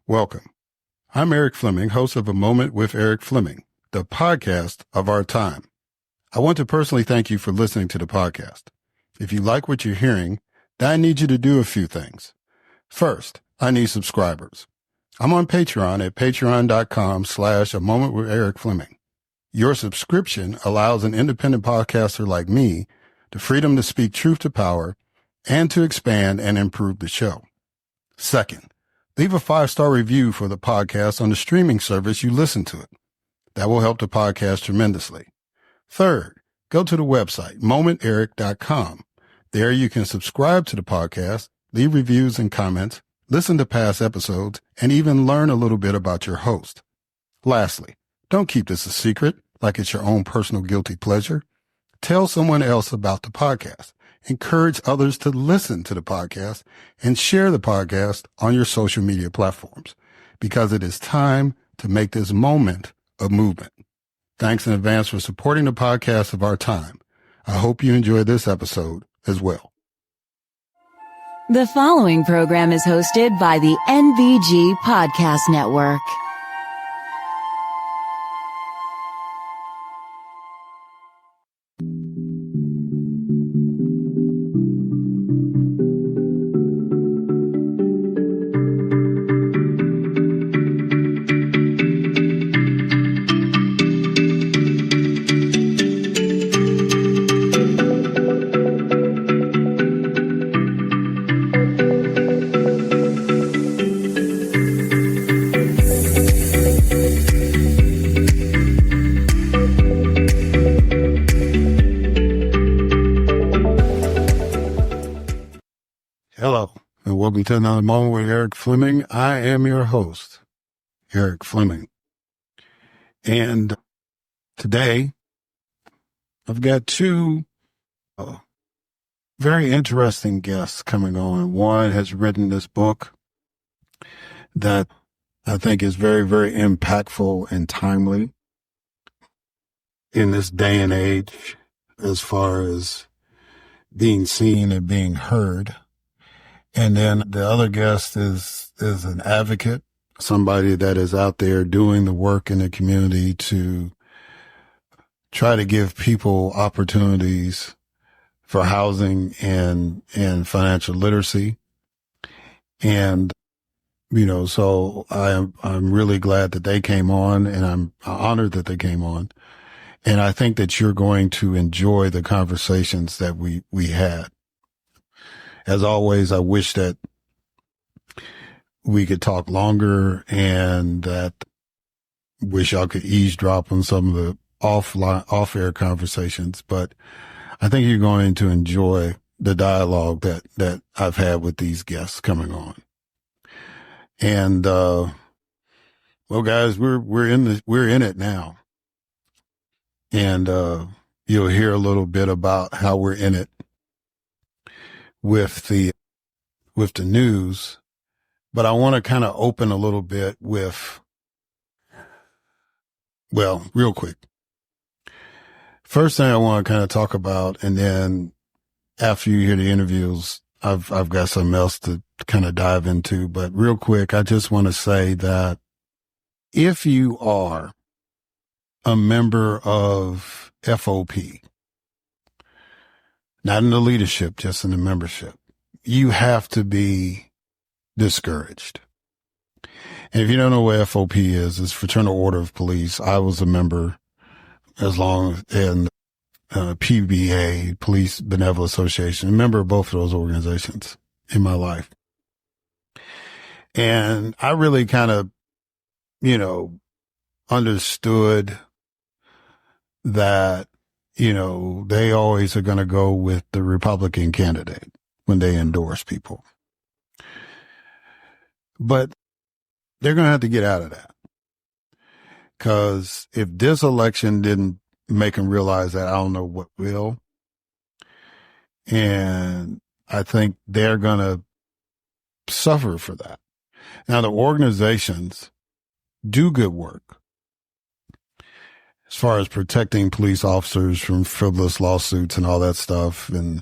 Welcome. I'm Eric Fleming, host of A Moment with Eric Fleming, the podcast of our time. I want to personally thank you for listening to the podcast. If you like what you're hearing, then I need you to do a few things. First, I need subscribers. I'm on Patreon at patreon.com/A Moment with Eric Fleming. Your subscription allows an independent podcaster like me the freedom to speak truth to power and to expand and improve the show. Second, leave a 5-star review for the podcast on the streaming service you listen to it. That will help the podcast tremendously. Third, go to the website, momenteric.com. There you can subscribe to the podcast, leave reviews and comments, listen to past episodes, and even learn a little bit about your host. Lastly, don't keep this a secret like it's your own personal guilty pleasure. Tell someone else about the podcast. Encourage others to listen to the podcast and share the podcast on your social media platforms because it is time to make this moment a movement. Thanks in advance for supporting the podcast of our time. I hope you enjoy this episode as well. The following program is hosted by the NVG Podcast Network. Hello, and welcome to another Moment with Eric Fleming. I am your host, Eric Fleming. And today, I've got two very interesting guests coming on. One has written this book that I think is very, very impactful and timely in this day and age as far as being seen and being heard. And then the other guest is an advocate, somebody that is out there doing the work in the community to try to give people opportunities for housing and financial literacy. And, so I'm really glad that they came on, and I'm honored that they came on. And I think that you're going to enjoy the conversations that we had. As always, I wish that we could talk longer and that wish I could eavesdrop on some of the off-air conversations, but I think you're going to enjoy the dialogue that I've had with these guests coming on. And, well, guys, we're in it now. And, you'll hear a little bit about how we're in it with the news, but I want to kind of open a little bit with, well, real quick. First thing I want to kind of talk about, and then after you hear the interviews, I've got something else to kind of dive into, but real quick, I just want to say that if you are a member of FOP, not in the leadership, just in the membership, you have to be discouraged. And if you don't know what FOP is, it's Fraternal Order of Police. I was a member as long in PBA, Police Benevolent Association, a member of both of those organizations in my life. And I really kind of, understood that they always are going to go with the Republican candidate when they endorse people. But they're going to have to get out of that. Because if this election didn't make them realize that, I don't know what will. And I think they're going to suffer for that. Now, the organizations do good work as far as protecting police officers from frivolous lawsuits and all that stuff. And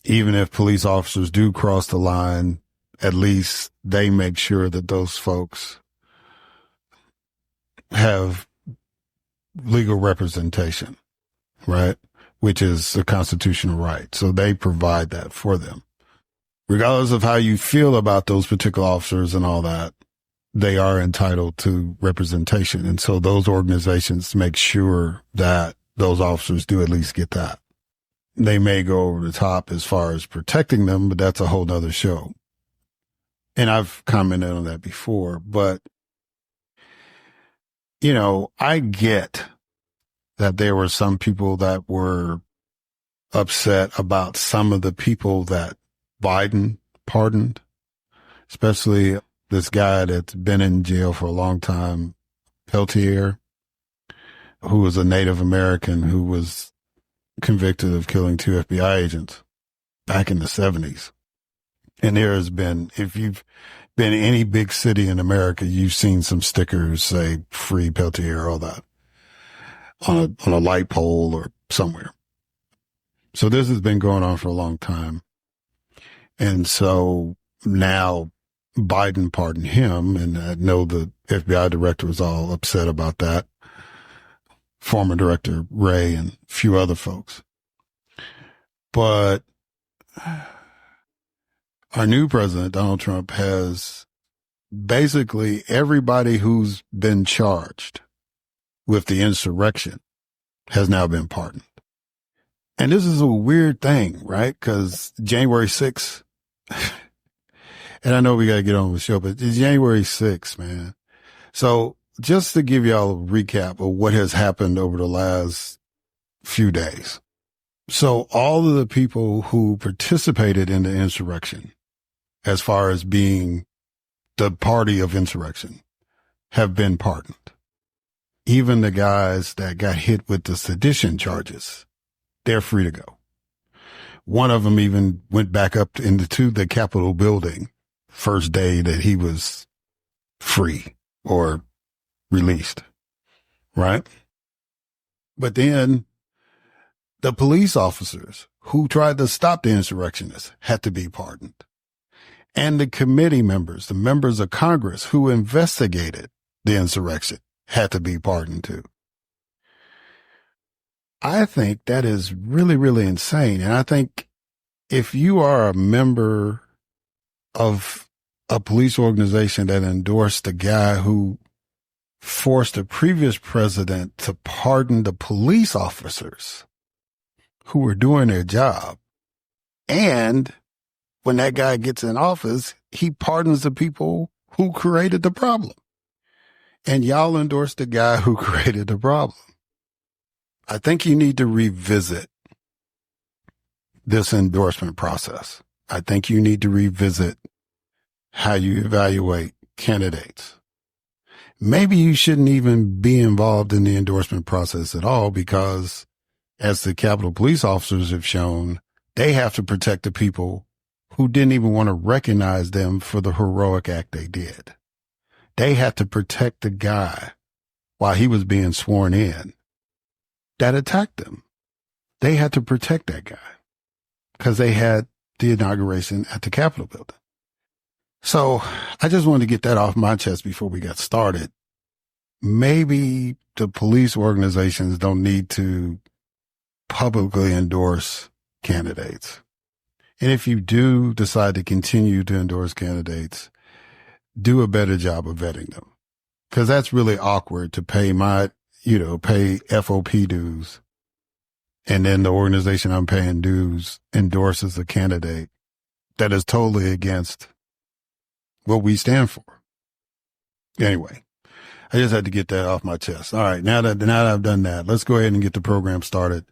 even if police officers do cross the line, at least they make sure that those folks have legal representation, right? Which is a constitutional right. So they provide that for them. Regardless of how you feel about those particular officers and all that, they are entitled to representation. And so those organizations make sure that those officers do at least get that. They may go over the top as far as protecting them, but that's a whole nother show. And I've commented on that before, but, you know, I get that there were some people that were upset about some of the people that Biden pardoned, especially this guy that's been in jail for a long time, Peltier, who was a Native American who was convicted of killing 2 FBI agents back in the 70s. And there has been, if you've been in any big city in America, you've seen some stickers say free Peltier, all that on a light pole or somewhere. So this has been going on for a long time. And so now Biden pardoned him, and I know the FBI director was all upset about that. Former Director Wray and a few other folks. But our new president, Donald Trump, has basically everybody who's been charged with the insurrection has now been pardoned. And this is a weird thing, right? Because January 6th, and I know we got to get on with the show, but it's January 6th, man. So just to give y'all a recap of what has happened over the last few days. So all of the people who participated in the insurrection, as far as being the party of insurrection, have been pardoned. Even the guys that got hit with the sedition charges, they're free to go. One of them even went back up into the Capitol building first day that he was free or released, right? But then the police officers who tried to stop the insurrectionists had to be pardoned. And the committee members, the members of Congress who investigated the insurrection, had to be pardoned too. I think that is really, really insane. And I think if you are a member of a police organization that endorsed the guy who forced a previous president to pardon the police officers who were doing their job, and when that guy gets in office, he pardons the people who created the problem. And y'all endorsed the guy who created the problem. I think you need to revisit this endorsement process. I think you need to revisit how you evaluate candidates. Maybe you shouldn't even be involved in the endorsement process at all, because as the Capitol Police officers have shown, they have to protect the people who didn't even want to recognize them for the heroic act they did. They had to protect the guy while he was being sworn in that attacked them. They had to protect that guy because they had the inauguration at the Capitol building. So I just wanted to get that off my chest before we got started. Maybe the police organizations don't need to publicly endorse candidates. And if you do decide to continue to endorse candidates, do a better job of vetting them. Because that's really awkward to pay pay FOP dues. And then the organization I'm paying dues endorses a candidate that is totally against what we stand for. Anyway, I just had to get that off my chest. All right. Now that I've done that, let's go ahead and get the program started.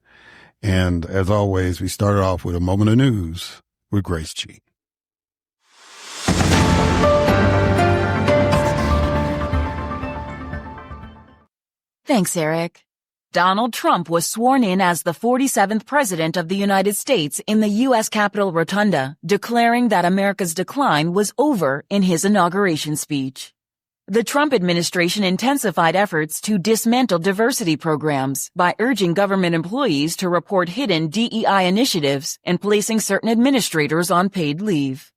And as always, we started off with a moment of news with Grace G. Thanks, Eric. Donald Trump was sworn in as the 47th President of the United States in the U.S. Capitol Rotunda, declaring that America's decline was over in his inauguration speech. The Trump administration intensified efforts to dismantle diversity programs by urging government employees to report hidden DEI initiatives and placing certain administrators on paid leave.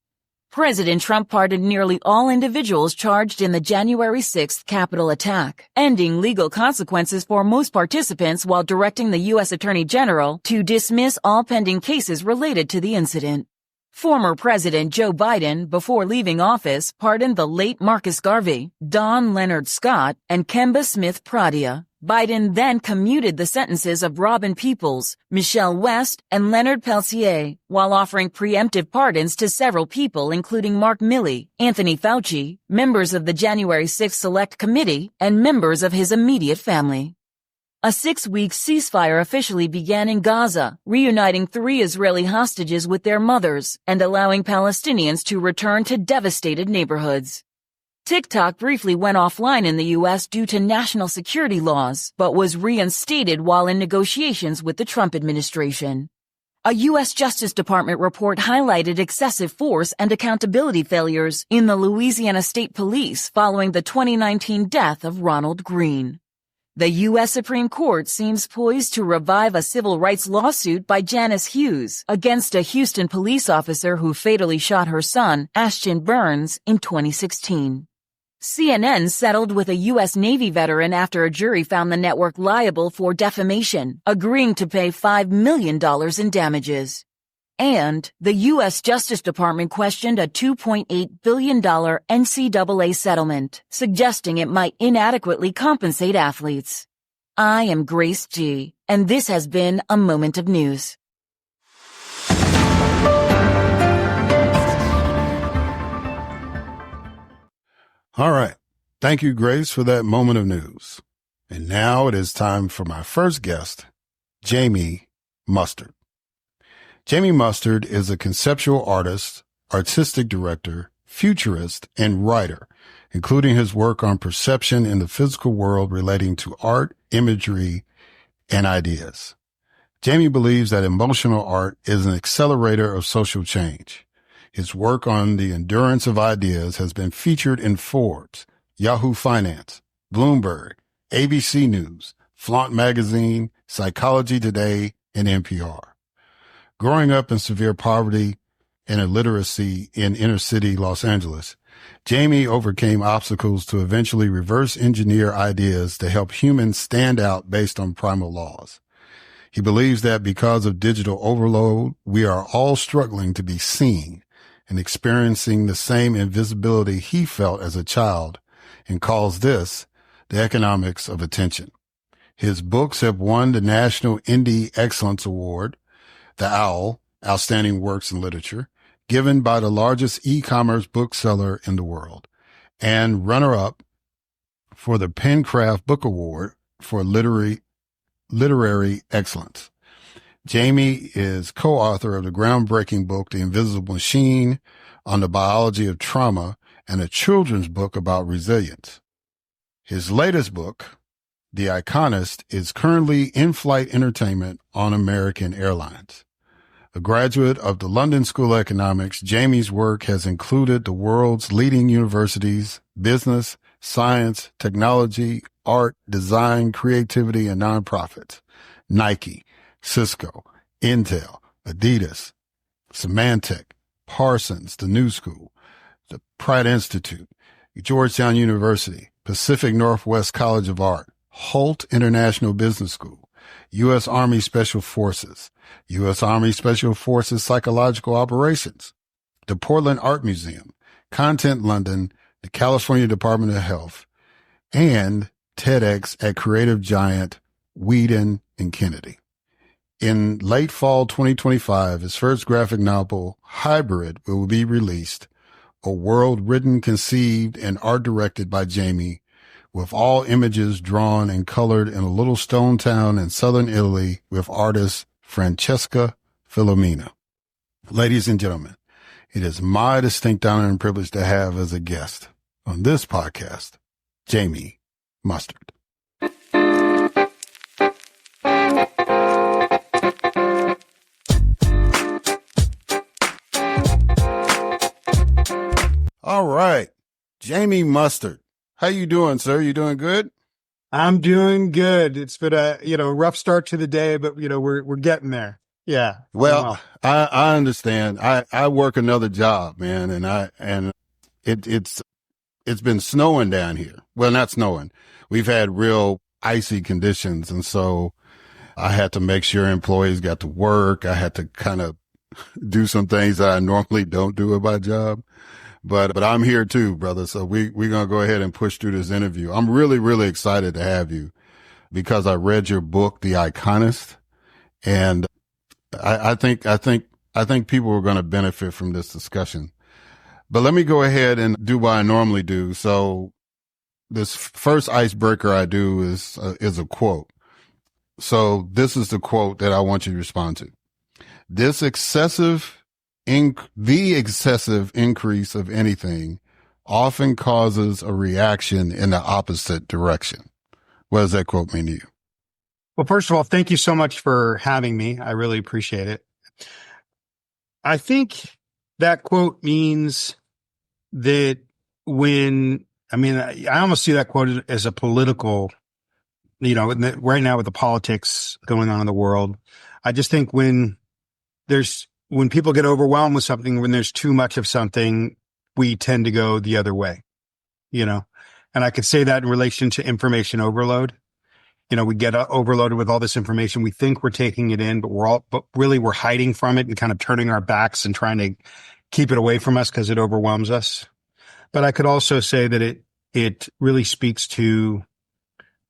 President Trump pardoned nearly all individuals charged in the January 6th Capitol attack, ending legal consequences for most participants while directing the U.S. Attorney General to dismiss all pending cases related to the incident. Former President Joe Biden, before leaving office, pardoned the late Marcus Garvey, Don Leonard Scott, and Kemba Smith Pradia. Biden then commuted the sentences of Robin Peoples, Michelle West, and Leonard Peltier, while offering preemptive pardons to several people including Mark Milley, Anthony Fauci, members of the January 6th Select Committee, and members of his immediate family. A 6-week ceasefire officially began in Gaza, reuniting 3 Israeli hostages with their mothers and allowing Palestinians to return to devastated neighborhoods. TikTok briefly went offline in the U.S. due to national security laws, but was reinstated while in negotiations with the Trump administration. A U.S. Justice Department report highlighted excessive force and accountability failures in the Louisiana State Police following the 2019 death of Ronald Greene. The U.S. Supreme Court seems poised to revive a civil rights lawsuit by Janice Hughes against a Houston police officer who fatally shot her son, Ashton Burns, in 2016. CNN settled with a U.S. Navy veteran after a jury found the network liable for defamation, agreeing to pay $5 million in damages. And the U.S. Justice Department questioned a $2.8 billion NCAA settlement, suggesting it might inadequately compensate athletes. I am Grace G., and this has been a Moment of News. All right. Thank you, Grace, for that moment of news. And now it is time for my first guest, Jamie Mustard. Jamie Mustard is a conceptual artist, artistic director, futurist, and writer, including his work on perception in the physical world relating to art, imagery, and ideas. Jamie believes that emotional art is an accelerator of social change. His work on the endurance of ideas has been featured in Forbes, Yahoo Finance, Bloomberg, ABC News, Flaunt Magazine, Psychology Today, and NPR. Growing up in severe poverty and illiteracy in inner-city Los Angeles, Jamie overcame obstacles to eventually reverse engineer ideas to help humans stand out based on primal laws. He believes that because of digital overload, we are all struggling to be seen and experiencing the same invisibility he felt as a child, and calls this the economics of attention. His books have won the National Indie Excellence Award, the OWL, Outstanding Works in Literature, given by the largest e-commerce bookseller in the world, and runner-up for the Pencraft Book Award for literary excellence. Jamie is co-author of the groundbreaking book, The Invisible Machine, on the biology of trauma, and a children's book about resilience. His latest book, The Iconist, is currently in-flight entertainment on American Airlines. A graduate of the London School of Economics, Jamie's work has included the world's leading universities, business, science, technology, art, design, creativity, and nonprofits. Nike, Cisco, Intel, Adidas, Symantec, Parsons, the New School, the Pratt Institute, Georgetown University, Pacific Northwest College of Art, Holt International Business School, U.S. Army Special Forces, U.S. Army Special Forces Psychological Operations, the Portland Art Museum, Content London, the California Department of Health, and TEDx at creative giant Whedon and Kennedy. In late fall 2025, his first graphic novel, Hybrid, will be released, a world written, conceived, and art directed by Jamie, with all images drawn and colored in a little stone town in southern Italy with artist Francesca Filomena. Ladies and gentlemen, it is my distinct honor and privilege to have as a guest on this podcast, Jamie Mustard. All right. Jamie Mustard. How you doing, sir? You doing good? I'm doing good. It's been a, rough start to the day, but we're getting there. Yeah. Well, I understand. I work another job, man, and it's been snowing down here. Well, not snowing. We've had real icy conditions. And so I had to make sure employees got to work. I had to kind of do some things that I normally don't do at my job. But I'm here too, brother. So we're going to go ahead and push through this interview. I'm really, really excited to have you because I read your book, The Iconist. And I think people are going to benefit from this discussion. But let me go ahead and do what I normally do. So this first icebreaker I do is a quote. So this is the quote that I want you to respond to. The excessive increase of anything often causes a reaction in the opposite direction. What does that quote mean to you? Well, first of all, thank you so much for having me. I really appreciate it. I think that quote means that I almost see that quote as a political, right now with the politics going on in the world. I just think when people get overwhelmed with something, when there's too much of something, we tend to go the other way, and I could say that in relation to information overload. We get overloaded with all this information. We think we're taking it in, but really we're hiding from it and kind of turning our backs and trying to keep it away from us because it overwhelms us. But I could also say that it really speaks to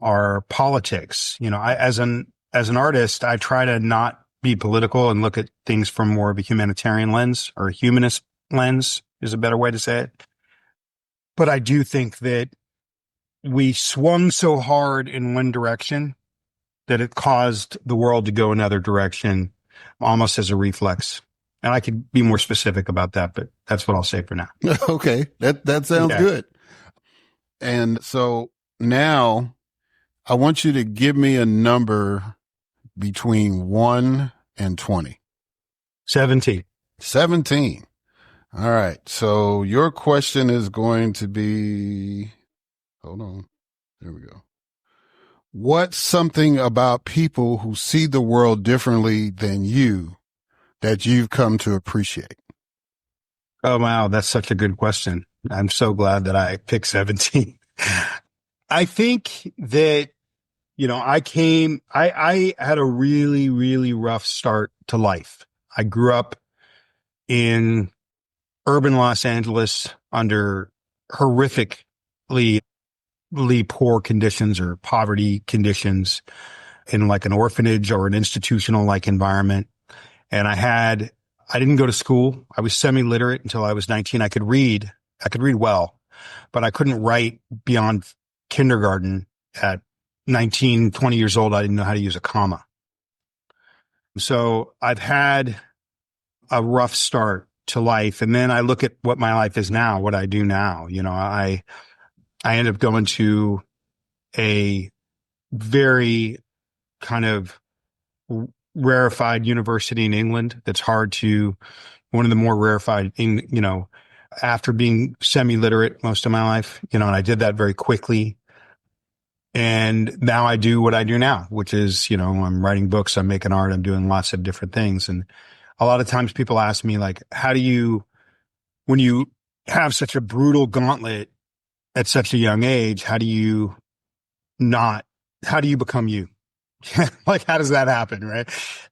our politics. As an artist, I try to not be political and look at things from more of a humanitarian lens, or a humanist lens is a better way to say it. But I do think that we swung so hard in one direction that it caused the world to go another direction almost as a reflex. And I could be more specific about that, but that's what I'll say for now. Okay. That sounds good. And so now I want you to give me a number between 1 and 20. 17. 17. All right. So your question is going to be, hold on. There we go. What's something about people who see the world differently than you that you've come to appreciate? Oh, wow. That's such a good question. I'm so glad that I picked 17. I think that, I had a really, really rough start to life. I grew up in urban Los Angeles under horrifically poor conditions or poverty conditions in like an orphanage or an institutional like environment. And I didn't go to school. I was semi-literate until I was 19. I could read well, but I couldn't write beyond kindergarten. At 19, 20 years old, I didn't know how to use a comma. So I've had a rough start to life. And then I look at what my life is now, what I do now. I ended up going to a very kind of rarefied university in England. That's one of the more rarefied after being semi-literate most of my life, and I did that very quickly. And now I do what I do now, which is, I'm writing books, I'm making art, I'm doing lots of different things. And a lot of times people ask me, like, when you have such a brutal gauntlet at such a young age, how do you become you? Like, how does that happen? Right.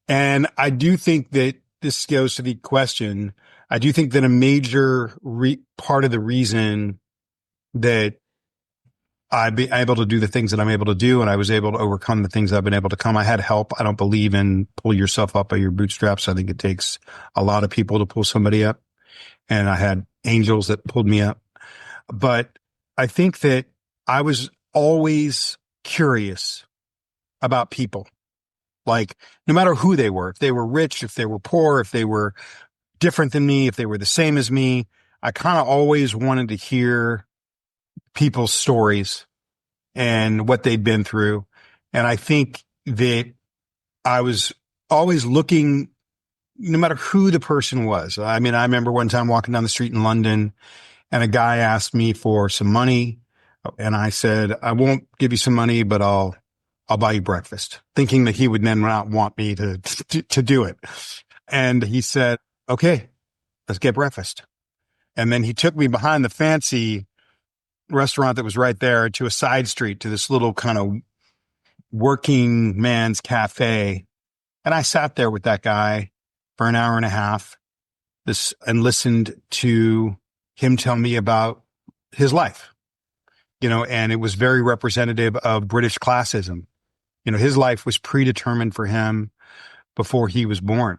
And I do think that this goes to the question. I do think that a major part of the reason that I've been able to do the things that I'm able to do, and I was able to overcome the things I've been able to come. I had help. I don't believe in pull yourself up by your bootstraps. I think it takes a lot of people to pull somebody up. And I had angels that pulled me up. But I think that I was always curious about people. Like, no matter who they were, if they were rich, if they were poor, if they were different than me, if they were the same as me, I kind of always wanted to hear people's stories and what they'd been through. And I think that I was always looking, no matter who the person was. I mean, I remember one time walking down the street in London and a guy asked me for some money. And I said, I won't give you some money, but I'll I'll buy you breakfast, thinking that he would then not want me to do it. And he said, okay, let's get breakfast. And then he took me behind the fancy restaurant that was right there to a side street to this little kind of working man's cafe. And I sat there with that guy for an hour and a half and listened to him tell me about his life, and it was very representative of British classism. His life was predetermined for him before he was born.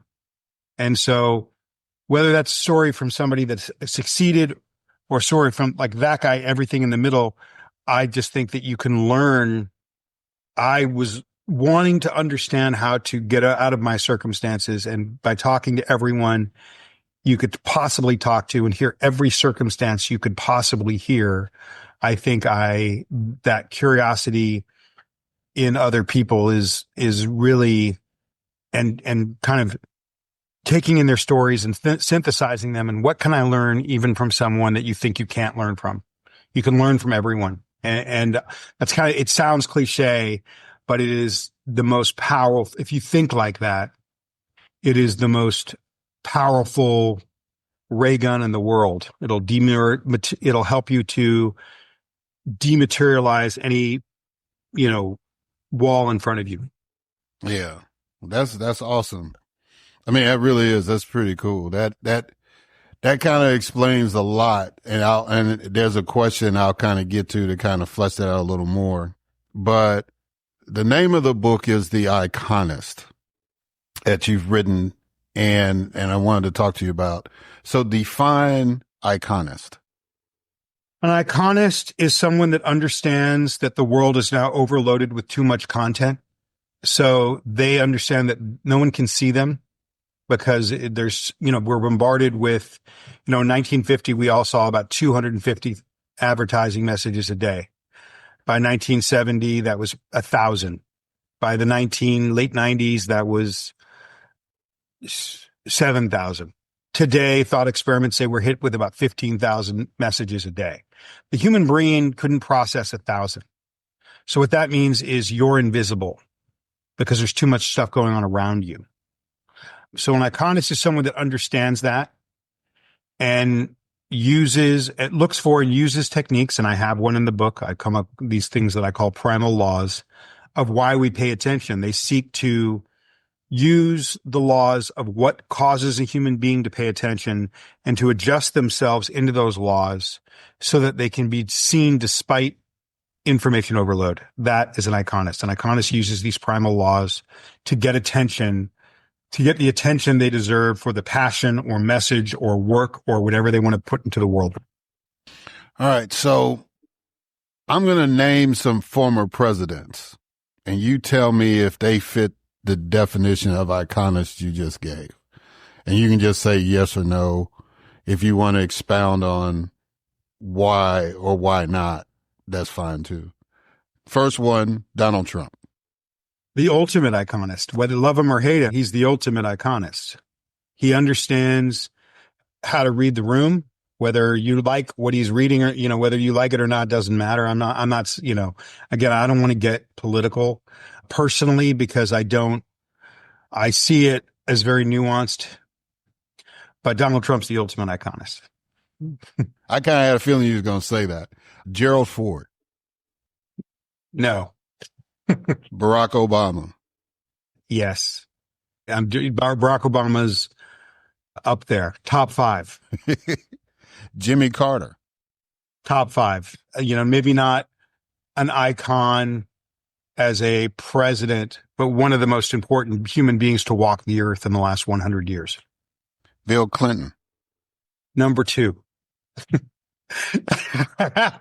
And so whether that's a story from somebody that's succeeded or story from like that guy, everything in the middle, I just think that you can learn. I was wanting to understand how to get out of my circumstances. And by talking to everyone you could possibly talk to and hear every circumstance you could possibly hear, I think that curiosity in other people is really, and kind of taking in their stories and synthesizing them. And what can I learn even from someone that you think you can't learn from? You can learn from everyone. And that's it sounds cliche, but it is the most powerful. If you think like that, it is the most powerful ray gun in the world. It'll help you to dematerialize any, wall in front of you. Yeah. That's awesome. I mean, that really is. That's pretty cool. That kind of explains a lot. And there's a question I'll kind of get to kind of flesh that out a little more. But the name of the book is The Iconist that you've written, and I wanted to talk to you about. So define iconist. An iconist is someone that understands that the world is now overloaded with too much content. So they understand that no one can see them because there's, we're bombarded with, in 1950, we all saw about 250 advertising messages a day. By 1970, that was 1,000. By the late 90s, that was 7,000. Today, thought experiments say we're hit with about 15,000 messages a day. The human brain couldn't process 1,000. So what that means is you're invisible because there's too much stuff going on around you. So an iconist is someone that understands that and looks for and uses techniques. And I have one in the book. I come up with these things that I call primal laws of why we pay attention. They seek to use the laws of what causes a human being to pay attention and to adjust themselves into those laws so that they can be seen despite information overload. That is an iconist. An iconist uses these primal laws to get attention, to get the attention they deserve for the passion or message or work or whatever they want to put into the world. All right. So I'm going to name some former presidents and you tell me if they fit the definition of iconist you just gave. And you can just say yes or no. If you want to expound on why or why not, that's fine too. First one, Donald Trump. The ultimate iconist. Whether love him or hate him, he's the ultimate iconist. He understands how to read the room, whether you like what he's reading or, whether you like it or not, doesn't matter. I'm not, again, I don't want to get political personally because I see it as very nuanced, but Donald Trump's the ultimate iconist. I kind of had a feeling you was going to say that. Gerald Ford. No. Barack Obama. Yes. Barack Obama's up there. Top 5. Jimmy Carter. Top 5. Maybe not an icon as a president, but one of the most important human beings to walk the earth in the last 100 years. Bill Clinton. Number 2.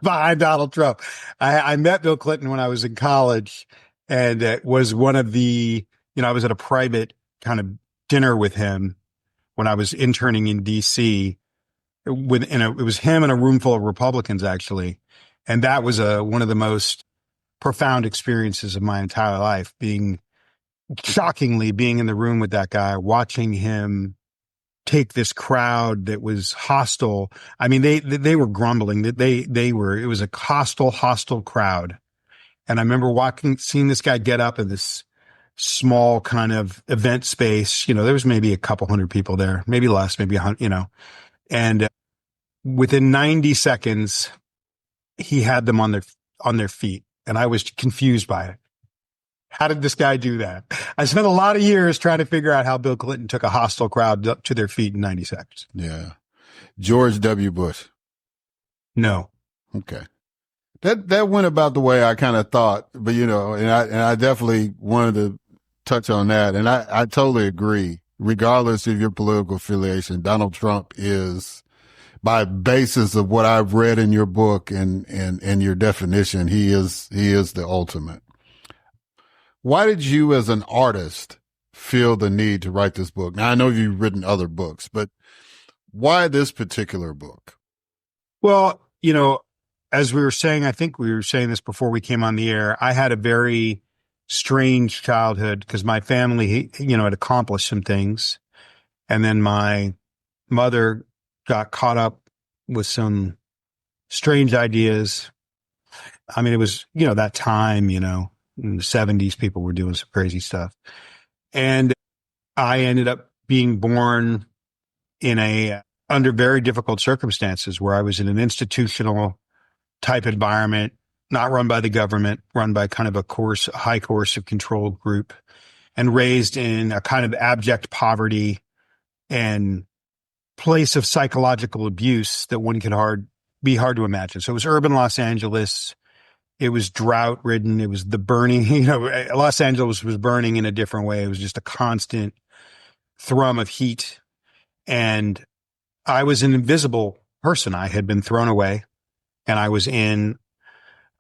Behind Donald Trump. I met Bill Clinton when I was in college, and it was one of the, I was at a private kind of dinner with him when I was interning in DC. It was him and a room full of Republicans, actually. And that was one of the most profound experiences of my entire life, shockingly being in the room with that guy, watching him take this crowd that was hostile. I mean, they were grumbling that it was a hostile crowd. And I remember seeing this guy get up in this small kind of event space. There was maybe a couple hundred people there, maybe less, maybe 100, and within 90 seconds, he had them on their feet. And I was confused by it. How did this guy do that? I spent a lot of years trying to figure out how Bill Clinton took a hostile crowd up to their feet in 90 seconds. Yeah. George W. Bush. No. Okay. That went about the way I kind of thought, but and I definitely wanted to touch on that. And I totally agree. Regardless of your political affiliation, Donald Trump is, by basis of what I've read in your book and your definition, he is the ultimate. Why did you as an artist feel the need to write this book? Now, I know you've written other books, but why this particular book? Well, as we were saying, I think we were saying this before we came on the air, I had a very strange childhood because my family, had accomplished some things. And then my mother got caught up with some strange ideas. I mean, it was, that time, in the 70s, people were doing some crazy stuff. And I ended up being born under very difficult circumstances where I was in an institutional type environment, not run by the government, run by kind of a high coercive controlled group, and raised in a kind of abject poverty and place of psychological abuse that one could be hard to imagine. So it was urban Los Angeles. It was drought ridden. It was the burning, Los Angeles was burning in a different way. It was just a constant thrum of heat. And I was an invisible person. I had been thrown away, and I was in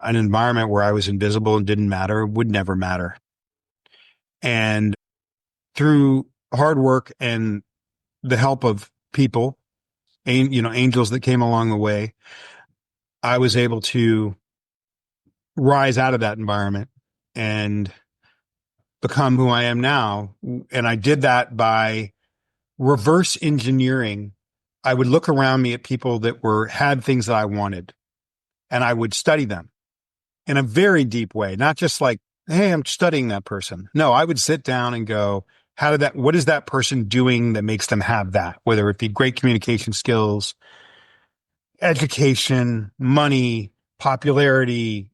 an environment where I was invisible and didn't matter, would never matter. And through hard work and the help of people, angels that came along the way, I was able to rise out of that environment and become who I am now. And I did that by reverse engineering. I would look around me at people that had things that I wanted, and I would study them in a very deep way, not just like, hey, I'm studying that person. No, I would sit down and go, what is that person doing that makes them have that? Whether it be great communication skills, education, money, popularity,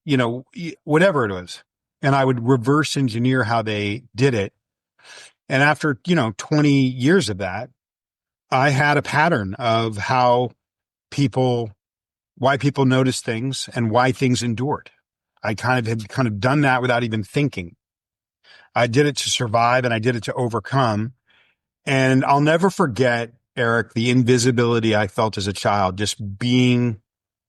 whatever it was. And I would reverse engineer how they did it. And after, 20 years of that, I had a pattern of why people noticed things and why things endured. I had done that without even thinking. I did it to survive, and I did it to overcome. And I'll never forget, Eric, the invisibility I felt as a child, just being,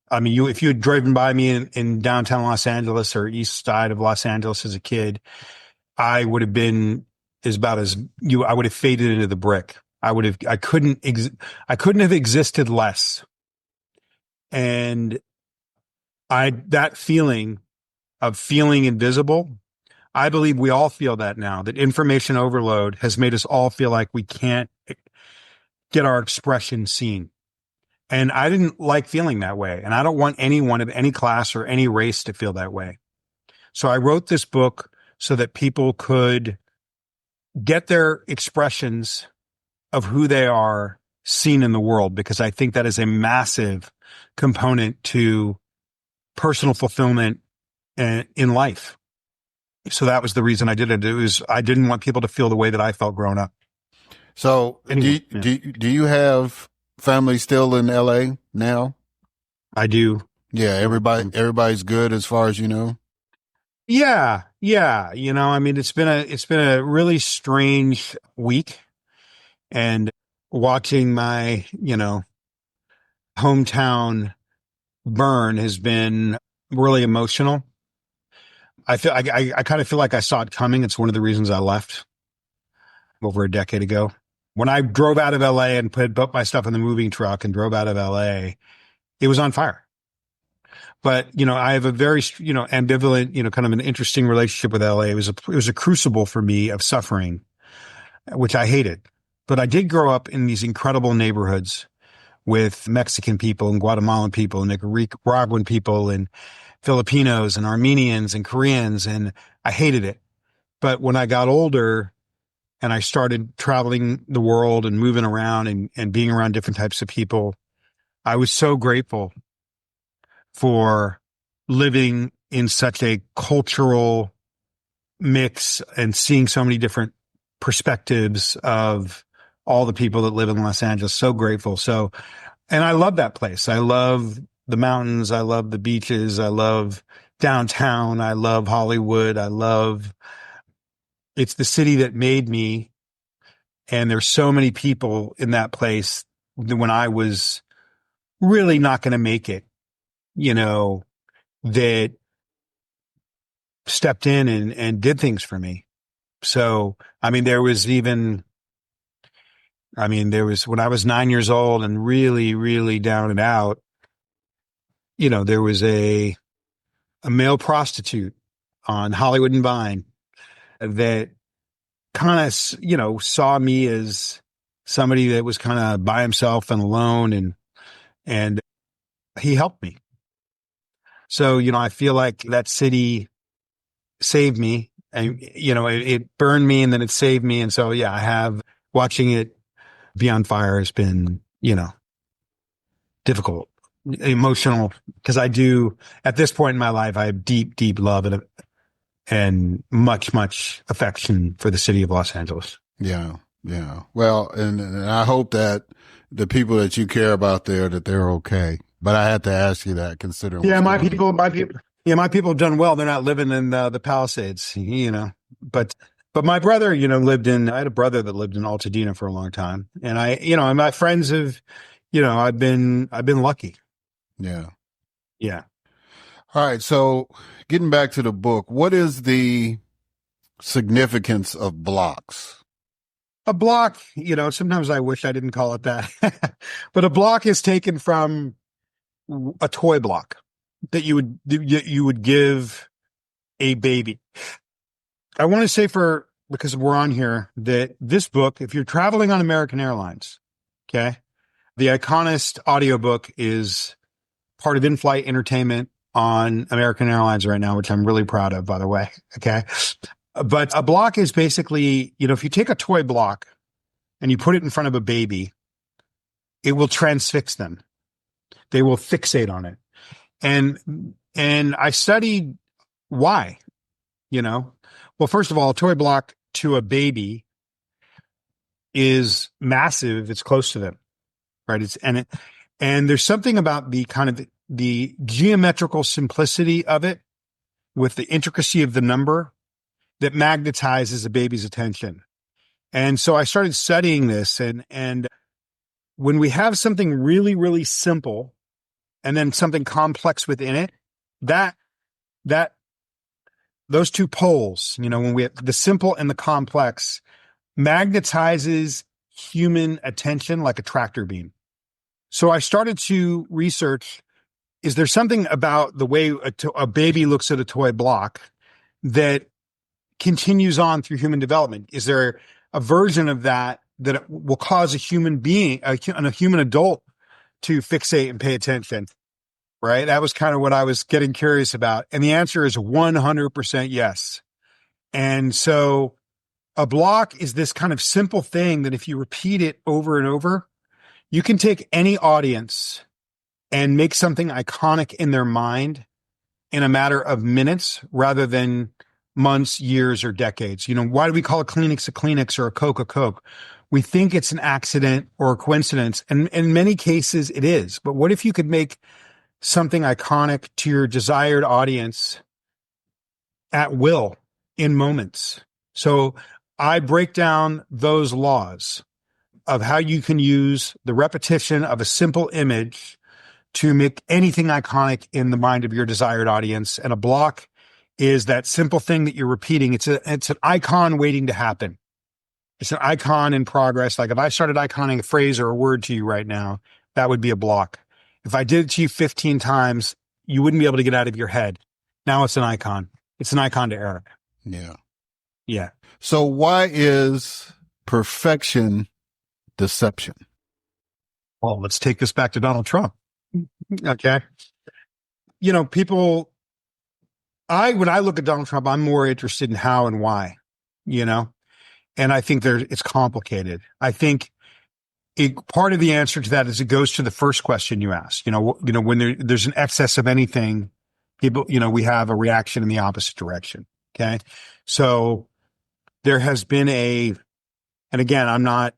if you had driven by me in downtown Los Angeles or east side of Los Angeles as a kid, I would have been I would have faded into the brick. I couldn't have existed less. And that feeling of feeling invisible, I believe we all feel that now, that information overload has made us all feel like we can't get our expression seen. And I didn't like feeling that way. And I don't want anyone of any class or any race to feel that way. So I wrote this book so that people could get their expressions of who they are seen in the world, because I think that is a massive component to personal fulfillment in life. So that was the reason I did it. I didn't want people to feel the way that I felt growing up. So anyway, do you have family still in LA now? I do. Yeah. Everybody's good as far as you know? Yeah. It's been a really strange week, and watching my, hometown burn has been really emotional. I kind of feel like I saw it coming. It's one of the reasons I left over a decade ago. When I drove out of LA and put my stuff in the moving truck and drove out of LA, it was on fire. But, I have a very, ambivalent, kind of an interesting relationship with LA. It was a crucible for me of suffering, which I hated. But I did grow up in these incredible neighborhoods with Mexican people and Guatemalan people and Nicaraguan people. And Filipinos and Armenians and Koreans, and I hated it. But when I got older and I started traveling the world and moving around and being around different types of people, I was so grateful for living in such a cultural mix and seeing so many different perspectives of all the people that live in Los Angeles. So grateful. So, and I love that place. I love the mountains. I love the beaches. I love downtown. I love Hollywood. It's the city that made me. And there's so many people in that place that when I was really not going to make it, that stepped in and did things for me. So, there was when I was 9 years old and really, really down and out, there was a male prostitute on Hollywood and Vine that kind of, saw me as somebody that was kind of by himself and alone, and he helped me. So, I feel like that city saved me, and, it burned me and then it saved me. And so, yeah, I have watching it be on fire has been, difficult, emotional, because I do at this point in my life, I have deep, deep love and much, much affection for the city of Los Angeles. Yeah. Yeah. Well, and I hope that the people that you care about there, that they're okay. But I had to ask you that, considering. Yeah, my people have done well. They're not living in the Palisades, but my brother, I had a brother that lived in Altadena for a long time. And and my friends have, I've been lucky. Yeah. Yeah. All right. So getting back to the book, what is the significance of blocks? A block, sometimes I wish I didn't call it that, but a block is taken from a toy block that you would give a baby. I want to say because we're on here, that this book, if you're traveling on American Airlines, okay, the Iconist audiobook is part of in-flight entertainment on American Airlines right now, which I'm really proud of, by the way. Okay. But a block is basically, if you take a toy block and you put it in front of a baby, it will transfix them. They will fixate on it. And I studied why, well, first of all, a toy block to a baby is massive. It's close to them, right? And there's something about the kind of the geometrical simplicity of it with the intricacy of the number that magnetizes a baby's attention. And so I started studying this, and when we have something really, really simple and then something complex within it, that those two poles, when we have the simple and the complex, magnetizes human attention like a tractor beam. So I started to research, is there something about the way a baby looks at a toy block that continues on through human development? Is there a version of that will cause a human being, a human adult, to fixate and pay attention? Right? That was kind of what I was getting curious about. And the answer is 100% yes. And so a block is this kind of simple thing that if you repeat it over and over, you can take any audience and make something iconic in their mind in a matter of minutes rather than months, years, or decades. Why do we call a Kleenex or a Coke a Coke? We think it's an accident or a coincidence. And in many cases it is. But what if you could make something iconic to your desired audience at will in moments? So I break down those laws of how you can use the repetition of a simple image to make anything iconic in the mind of your desired audience. And a block is that simple thing that you're repeating. It's an icon waiting to happen. It's an icon in progress. Like if I started iconing a phrase or a word to you right now, that would be a block. If I did it to you 15 times, you wouldn't be able to get out of your head. Now it's an icon. It's an icon to Eric. Yeah. Yeah. So why is perfection deception? Well, let's take this back to Donald Trump. Okay. People when I look at Donald Trump, I'm more interested in how and why, you know, and I think it's complicated. I think part of the answer to that is it goes to the first question you asked. When there's an excess of anything, people, we have a reaction in the opposite direction. Okay. So there has been and again, I'm not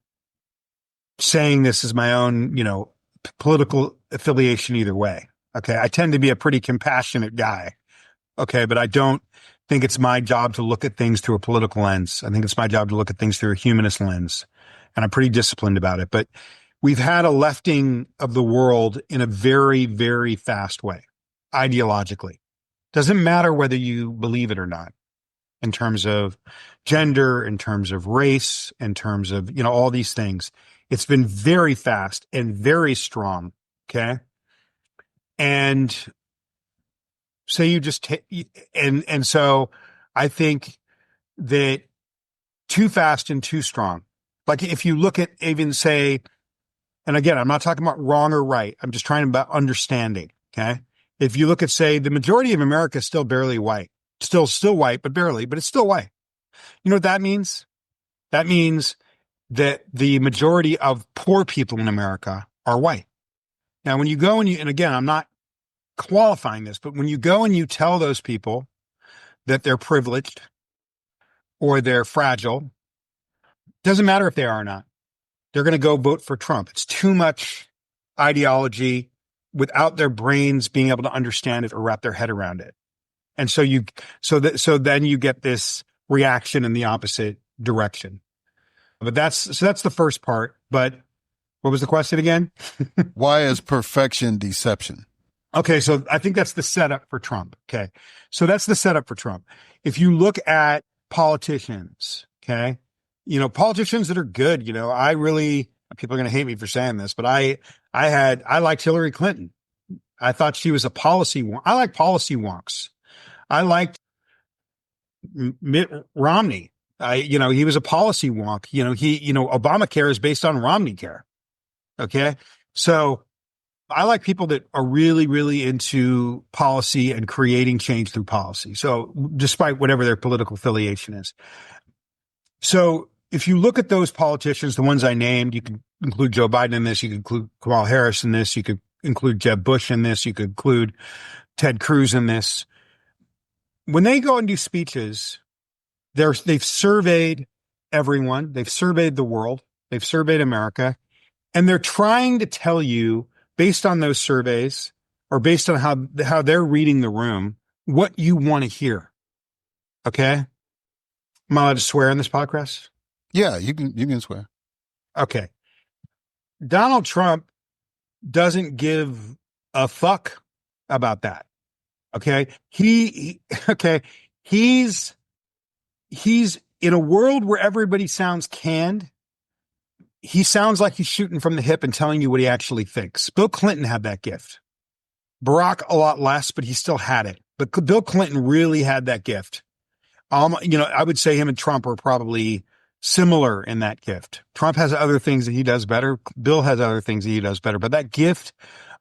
saying this is my own, political affiliation either way. Okay. I tend to be a pretty compassionate guy. Okay. But I don't think it's my job to look at things through a political lens. I think it's my job to look at things through a humanist lens. And I'm pretty disciplined about it. But we've had a lefting of the world in a very, very fast way, ideologically. Doesn't matter whether you believe it or not, in terms of gender, in terms of race, in terms of, all these things. It's been very fast and very strong. Okay. And so and so I think that too fast and too strong. Like if you look at even say, and again, I'm not talking about wrong or right. I'm just trying about understanding. Okay. If you look at, say, the majority of America is still barely white, still white, but barely, but it's still white. You know what that means? That means that the majority of poor people in America are white. Now, when you go and again, I'm not qualifying this, but when you go and you tell those people that they're privileged or they're fragile, doesn't matter if they are or not, they're going to go vote for Trump. It's too much ideology without their brains being able to understand it or wrap their head around it. And so then you get this reaction in the opposite direction. But that's the first part. But what was the question again? Why is perfection deception? Okay. So I think that's the setup for Trump. Okay. So that's the setup for Trump. If you look at politicians, okay, politicians that are good, people are going to hate me for saying this, but I liked Hillary Clinton. I thought she was a policy wonk. I like policy wonks. I liked Mitt Romney. He was a policy wonk. Obamacare is based on Romney care. Okay. So I like people that are really, really into policy and creating change through policy. So despite whatever their political affiliation is. So if you look at those politicians, the ones I named, you can include Joe Biden in this, you can include Kamala Harris in this, you could include Jeb Bush in this, you could include Ted Cruz in this. When they go and do speeches, they've surveyed everyone, they've surveyed the world, they've surveyed America, and they're trying to tell you, based on those surveys or based on how they're reading the room, what you want to hear. Okay? Am I allowed to swear in this podcast? Yeah, you can swear. Okay. Donald Trump doesn't give a fuck about that. Okay. He's in a world where everybody sounds canned. He sounds like he's shooting from the hip and telling you what he actually thinks. Bill Clinton had that gift. Barack a lot less, but he still had it. But Bill Clinton really had that gift. I would say him and Trump are probably similar in that gift. Trump has other things that he does better. Bill has other things that he does better. But that gift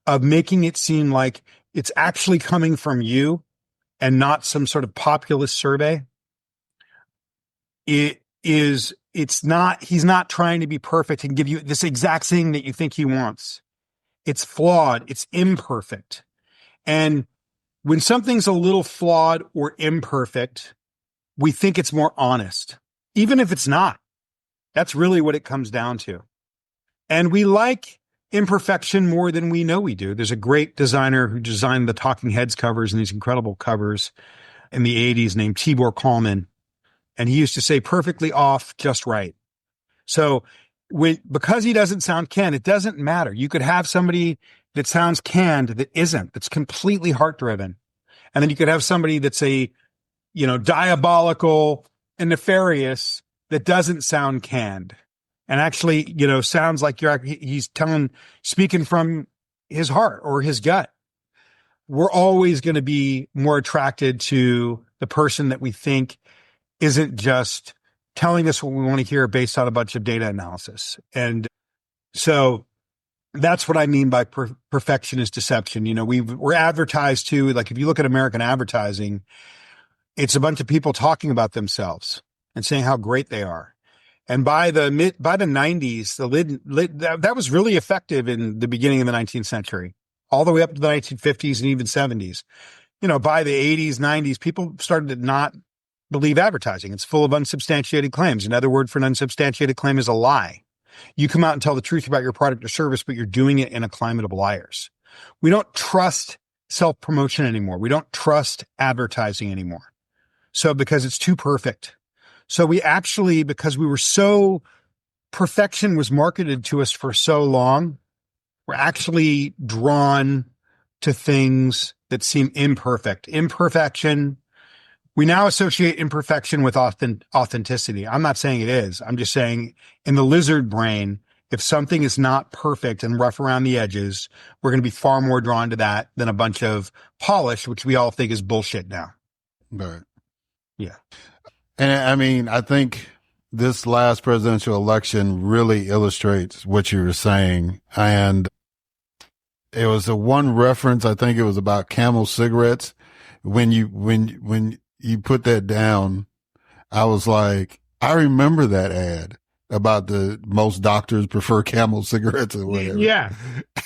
of making it seem like it's actually coming from you and not some sort of populist survey, he's not trying to be perfect and give you this exact thing that you think he wants. It's flawed. It's imperfect. And when something's a little flawed or imperfect, we think it's more honest, even if it's not. That's really what it comes down to. And we like imperfection more than we know we do. There's a great designer who designed the Talking Heads covers and these incredible covers in the 80s named Tibor Kalman. And he used to say perfectly off, just right. So because he doesn't sound canned, it doesn't matter. You could have somebody that sounds canned that isn't, that's completely heart driven. And then you could have somebody that's diabolical and nefarious that doesn't sound canned and actually, sounds like he's speaking from his heart or his gut. We're always going to be more attracted to the person that we think isn't just telling us what we want to hear based on a bunch of data analysis. And so that's what I mean by perfectionist deception. We're advertised to, like, if you look at American advertising, It's a bunch of people talking about themselves and saying how great they are. And by the 90s, that was really effective in the beginning of the 19th century, all the way up to the 1950s and even 70s. By the 80s, 90s, people started to not believe advertising. It's full of unsubstantiated claims. Another word for an unsubstantiated claim is a lie. You come out and tell the truth about your product or service, but you're doing it in a climate of liars. We don't trust self-promotion anymore. We don't trust advertising anymore. So because it's too perfect. So we actually, because perfection was marketed to us for so long, we're actually drawn to things that seem imperfect. Imperfection. We now associate imperfection with authenticity. I'm not saying it is. I'm just saying in the lizard brain, if something is not perfect and rough around the edges, we're going to be far more drawn to that than a bunch of polish, which we all think is bullshit now. Right. Yeah. And I mean, I think this last presidential election really illustrates what you were saying. And it was a one reference. I think it was about Camel cigarettes. When you put that down, I was like, I remember that ad about most doctors prefer Camel cigarettes or whatever. Yeah.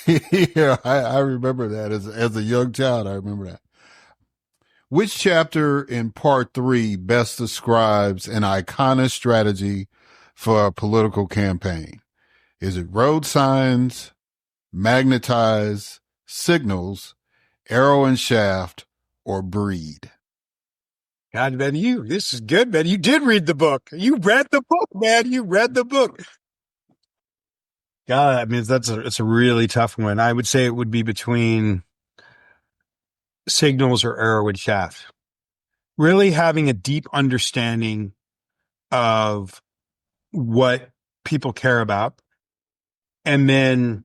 Yeah. I remember that as a young child. I remember that. Which chapter in part 3 best describes an Iconist strategy for a political campaign? Is it road signs, magnetize, signals, arrow and shaft, or breed? God, man, this is good, man. You did read the book. You read the book, man. You read the book. God, I mean, it's a really tough one. I would say it would be between signals or arrow and shaft. Really having a deep understanding of what people care about and then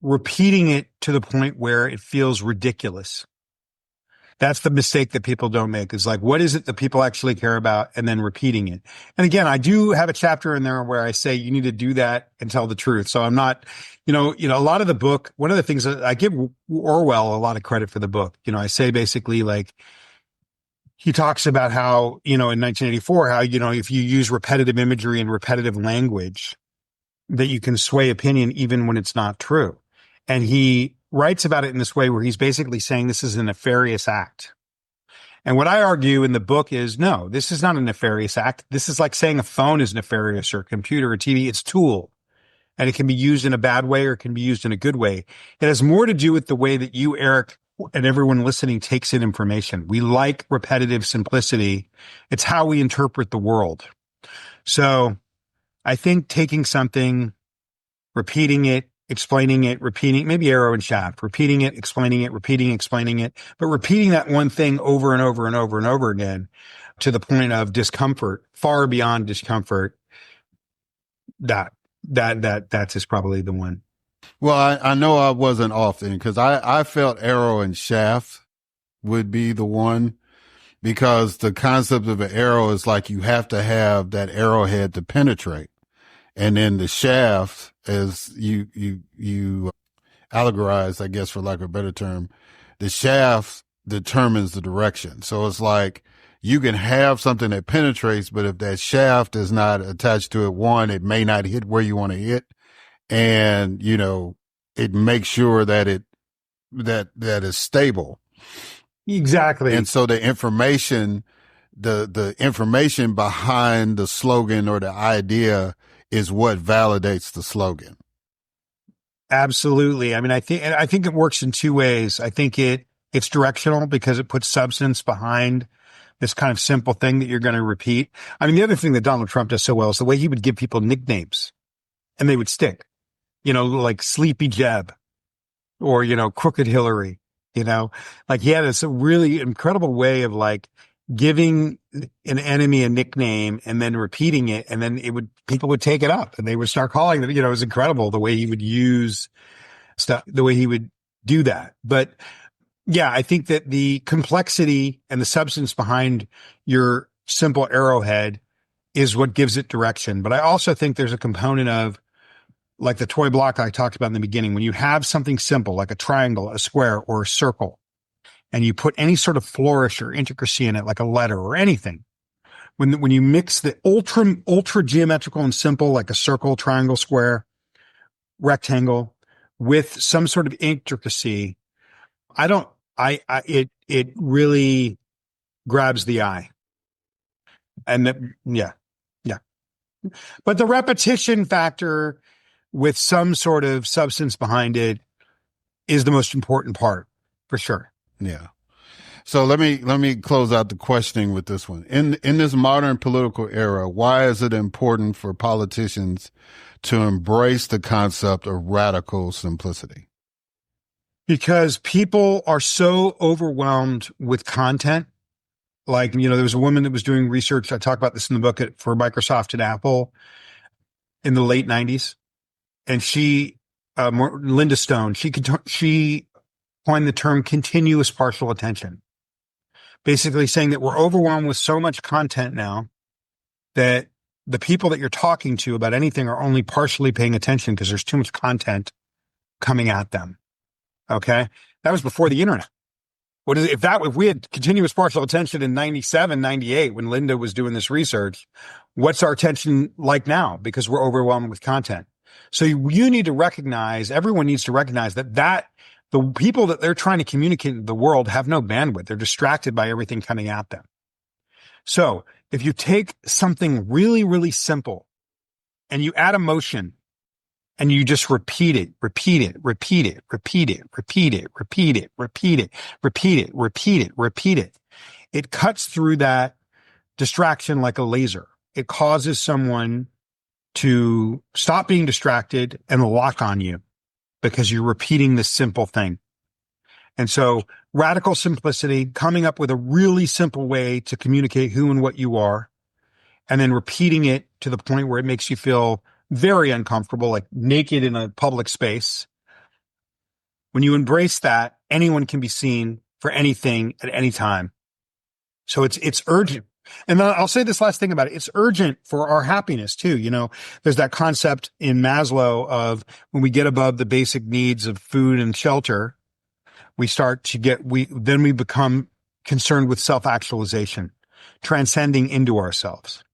repeating it to the point where it feels ridiculous. That's the mistake that people don't make, is like, what is it that people actually care about? And then repeating it. And again, I do have a chapter in there where I say you need to do that and tell the truth. So I'm not, a lot of the book, one of the things that I give Orwell a lot of credit for the book. I say basically, like, he talks about how, in 1984, how, if you use repetitive imagery and repetitive language, that you can sway opinion even when it's not true. And he writes about it in this way where he's basically saying this is a nefarious act. And what I argue in the book is, no, this is not a nefarious act. This is like saying a phone is nefarious or a computer or TV. It's a tool. And it can be used in a bad way or it can be used in a good way. It has more to do with the way that you, Eric, and everyone listening takes in information. We like repetitive simplicity. It's how we interpret the world. So I think taking something, repeating it, explaining it, repeating, maybe arrow and shaft, repeating it, explaining it, repeating, explaining it, but repeating that one thing over and over and over and over again to the point of discomfort, far beyond discomfort. That's just probably the one. Well, I know I wasn't off then because I felt arrow and shaft would be the one, because the concept of an arrow is like you have to have that arrowhead to penetrate. And then the shaft, as you allegorize, I guess, for lack of a better term, the shaft determines the direction. So it's like you can have something that penetrates, but if that shaft is not attached to it, one, it may not hit where you want to hit. And, it makes sure that that is stable. Exactly. And so the information behind the slogan or the idea is what validates the slogan. Absolutely. I mean, I think it works in two ways. I think it's directional because it puts substance behind this kind of simple thing that you're going to repeat. I mean, the other thing that Donald Trump does so well is the way he would give people nicknames and they would stick, like Sleepy Jeb or, Crooked Hillary, like he had this really incredible way of like giving an enemy a nickname and then repeating it. And then people would take it up and they would start calling it, it was incredible the way he would use stuff, the way he would do that. But yeah, I think that the complexity and the substance behind your simple arrowhead is what gives it direction. But I also think there's a component of, like the toy block I talked about in the beginning, when you have something simple, like a triangle, a square, or a circle, and you put any sort of flourish or intricacy in it, like a letter or anything, when you mix the ultra geometrical and simple, like a circle, triangle, square, rectangle, with some sort of intricacy, it really grabs the eye. And yeah. But the repetition factor with some sort of substance behind it is the most important part, for sure. Yeah. So let me close out the questioning with this one. In this modern political era, why is it important for politicians to embrace the concept of radical simplicity? Because people are so overwhelmed with content. Like, there was a woman that was doing research. I talk about this in the book for Microsoft and Apple in the late 90s. And Linda Stone, she coined the term continuous partial attention, basically saying that we're overwhelmed with so much content now that the people that you're talking to about anything are only partially paying attention because there's too much content coming at them. Okay. That was before the internet. If we had continuous partial attention in 97, 98, when Linda was doing this research, what's our attention like now? Because we're overwhelmed with content. So you need to recognize, everyone needs to recognize that the people that they're trying to communicate to the world have no bandwidth. They're distracted by everything coming at them. So if you take something really, really simple and you add emotion and you just repeat it, it cuts through that distraction like a laser. It causes someone to stop being distracted and lock on you because you're repeating this simple thing. And so radical simplicity, coming up with a really simple way to communicate who and what you are, and then repeating it to the point where it makes you feel very uncomfortable, like naked in a public space. When you embrace that, anyone can be seen for anything at any time. So it's urgent. And then I'll say this last thing about it. It's urgent for our happiness too. There's that concept in Maslow of when we get above the basic needs of food and shelter, we become concerned with self-actualization, transcending into ourselves.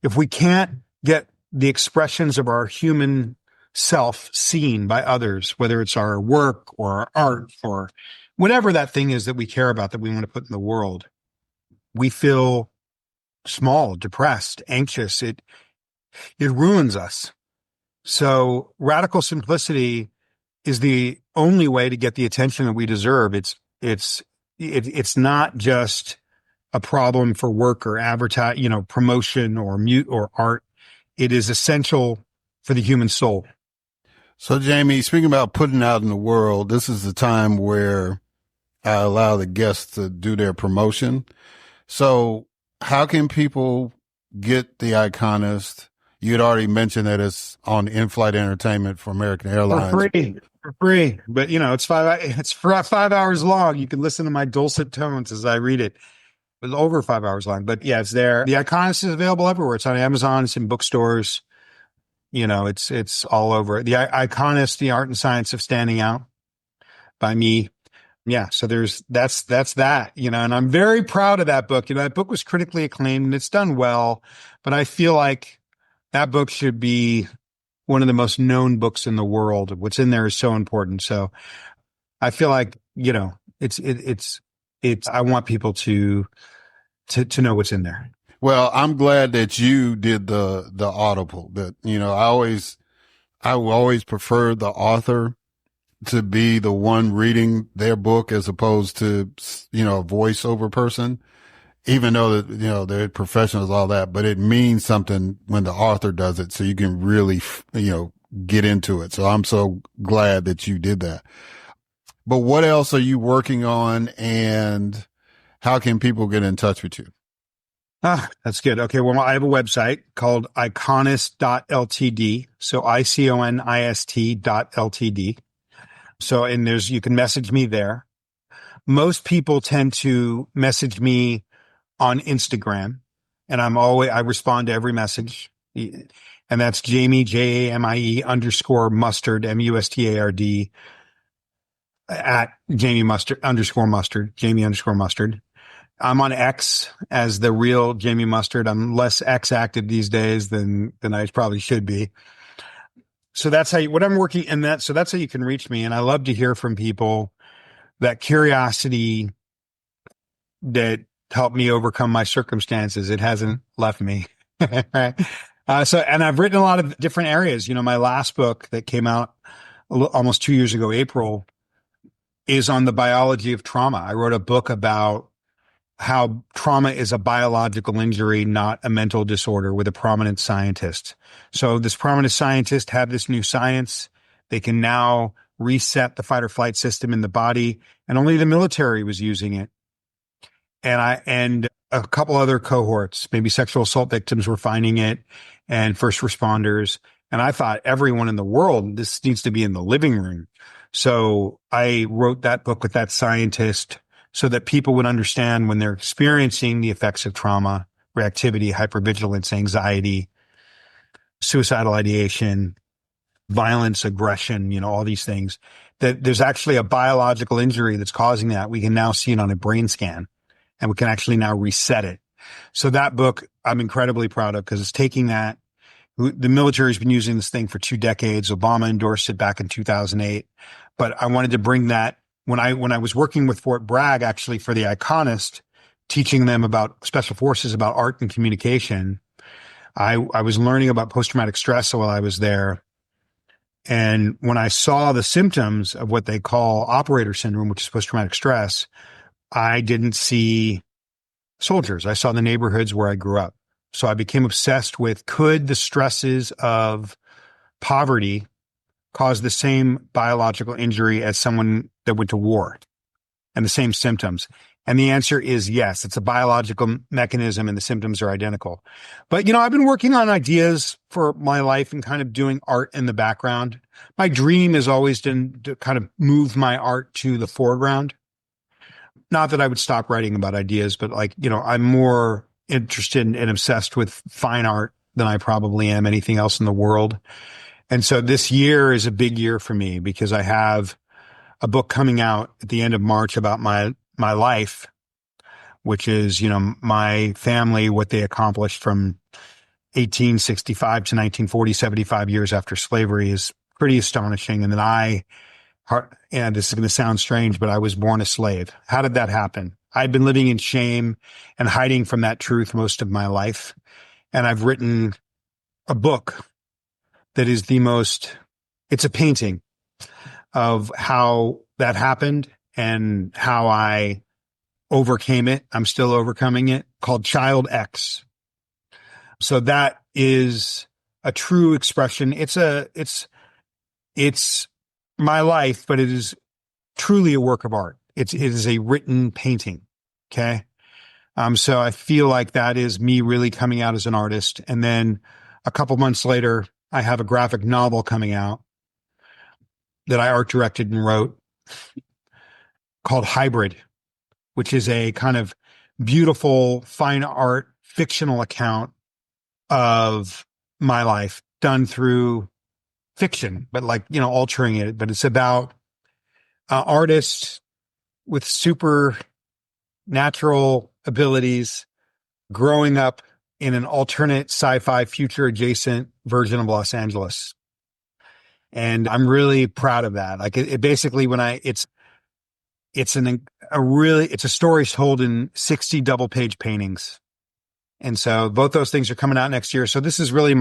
If we can't get the expressions of our human self seen by others, whether it's our work or our art or whatever that thing is that we care about, that we want to put in the world, we feel small, depressed, anxious. It ruins us. So radical simplicity is the only way to get the attention that we deserve. It's not just a problem for work or advertise, promotion or mute or art. It is essential for the human soul. So, Jamie, speaking about putting out in the world, this is the time where I allow the guests to do their promotion. So how can people get the Iconist? You had already mentioned that it's on in-flight entertainment for American Airlines. For free. But, it's 5 hours long. You can listen to my dulcet tones as I read it. It's over 5 hours long. But, yeah, it's there. The Iconist is available everywhere. It's on Amazon. It's in bookstores. It's all over. The Iconist, The Art and Science of Standing Out by me. Yeah. So that's that, and I'm very proud of that book. That book was critically acclaimed and it's done well, but I feel like that book should be one of the most known books in the world. What's in there is so important. So I feel like, I want people to know what's in there. Well, I'm glad that you did the Audible. That, I will always prefer the author to be the one reading their book as opposed to, a voiceover person, even though that, they're professionals, all that, but it means something when the author does it. So you can really, get into it. So I'm so glad that you did that. But what else are you working on and how can people get in touch with you? That's good. Okay. Well, I have a website called iconist.ltd. So iconist.ltd. So, and you can message me there. Most people tend to message me on Instagram, and I respond to every message. And that's Jamie, JAMIE _mustard, MUSTARD. at Jamie underscore Mustard. I'm on X as the real Jamie Mustard. I'm less X active these days than I probably should be. So that's what I'm working in that. So that's how you can reach me. And I love to hear from people, that curiosity that helped me overcome my circumstances. It hasn't left me. And I've written a lot of different areas. My last book that came out almost 2 years ago, April, is on the biology of trauma. I wrote a book about how trauma is a biological injury, not a mental disorder, with a prominent scientist. So this prominent scientist had this new science. They can now reset the fight or flight system in the body, and only the military was using it. And a couple other cohorts, maybe sexual assault victims, were finding it, and first responders. And I thought, everyone in the world, this needs to be in the living room. So I wrote that book with that scientist, so that people would understand when they're experiencing the effects of trauma, reactivity, hypervigilance, anxiety, suicidal ideation, violence, aggression, all these things, that there's actually a biological injury that's causing that. We can now see it on a brain scan, and we can actually now reset it. So that book I'm incredibly proud of, because it's taking that. The military has been using this thing for 2 decades. Obama endorsed it back in 2008. But I wanted to bring that. When I was working with Fort Bragg, actually, for the Iconist, teaching them about special forces, about art and communication, I was learning about post-traumatic stress while I was there. And when I saw the symptoms of what they call operator syndrome, which is post-traumatic stress, I didn't see soldiers. I saw the neighborhoods where I grew up. So I became obsessed with, could the stresses of poverty cause the same biological injury as someone that went to war, and the same symptoms? And the answer is yes. It's a biological mechanism, and the symptoms are identical. But, I've been working on ideas for my life and kind of doing art in the background. My dream has always been to kind of move my art to the foreground. Not that I would stop writing about ideas, but I'm more interested and obsessed with fine art than I probably am anything else in the world. And so this year is a big year for me, because I have a book coming out at the end of March about my life, which is, my family, what they accomplished from 1865 to 1940, 75 years after slavery, is pretty astonishing. And then and this is going to sound strange, but I was born a slave. How did that happen? I'd been living in shame and hiding from that truth most of my life. And I've written a book that is it's a painting of how that happened and how I overcame it. I'm still overcoming it, called Child X. So that is a true expression. It's my life, but it is truly a work of art. It is a written painting. Okay. So I feel like that is me really coming out as an artist. And then a couple months later, I have a graphic novel coming out that I art directed and wrote, called Hybrid, which is a kind of beautiful fine art fictional account of my life done through fiction, but altering it. But it's about artists with supernatural abilities growing up in an alternate sci-fi future adjacent version of Los Angeles. And I'm really proud of that. It basically, it's a story told in 60 double page paintings. And so both those things are coming out next year. So this is really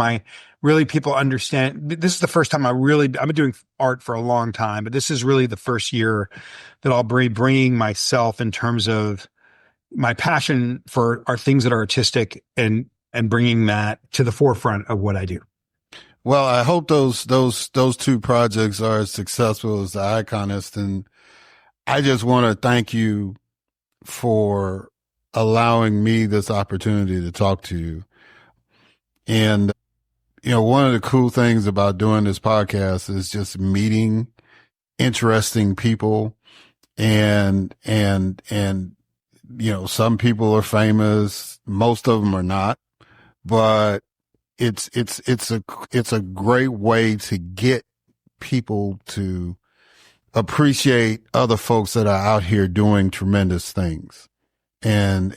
people understand. This is the first time I've been doing art for a long time, but this is really the first year that I'll be bringing myself, in terms of my passion for things that are artistic, and bringing that to the forefront of what I do. Well, I hope those 2 projects are as successful as the Iconist. And I just want to thank you for allowing me this opportunity to talk to you. And, one of the cool things about doing this podcast is just meeting interesting people, and some people are famous. Most of them are not, but it's a great way to get people to appreciate other folks that are out here doing tremendous things. And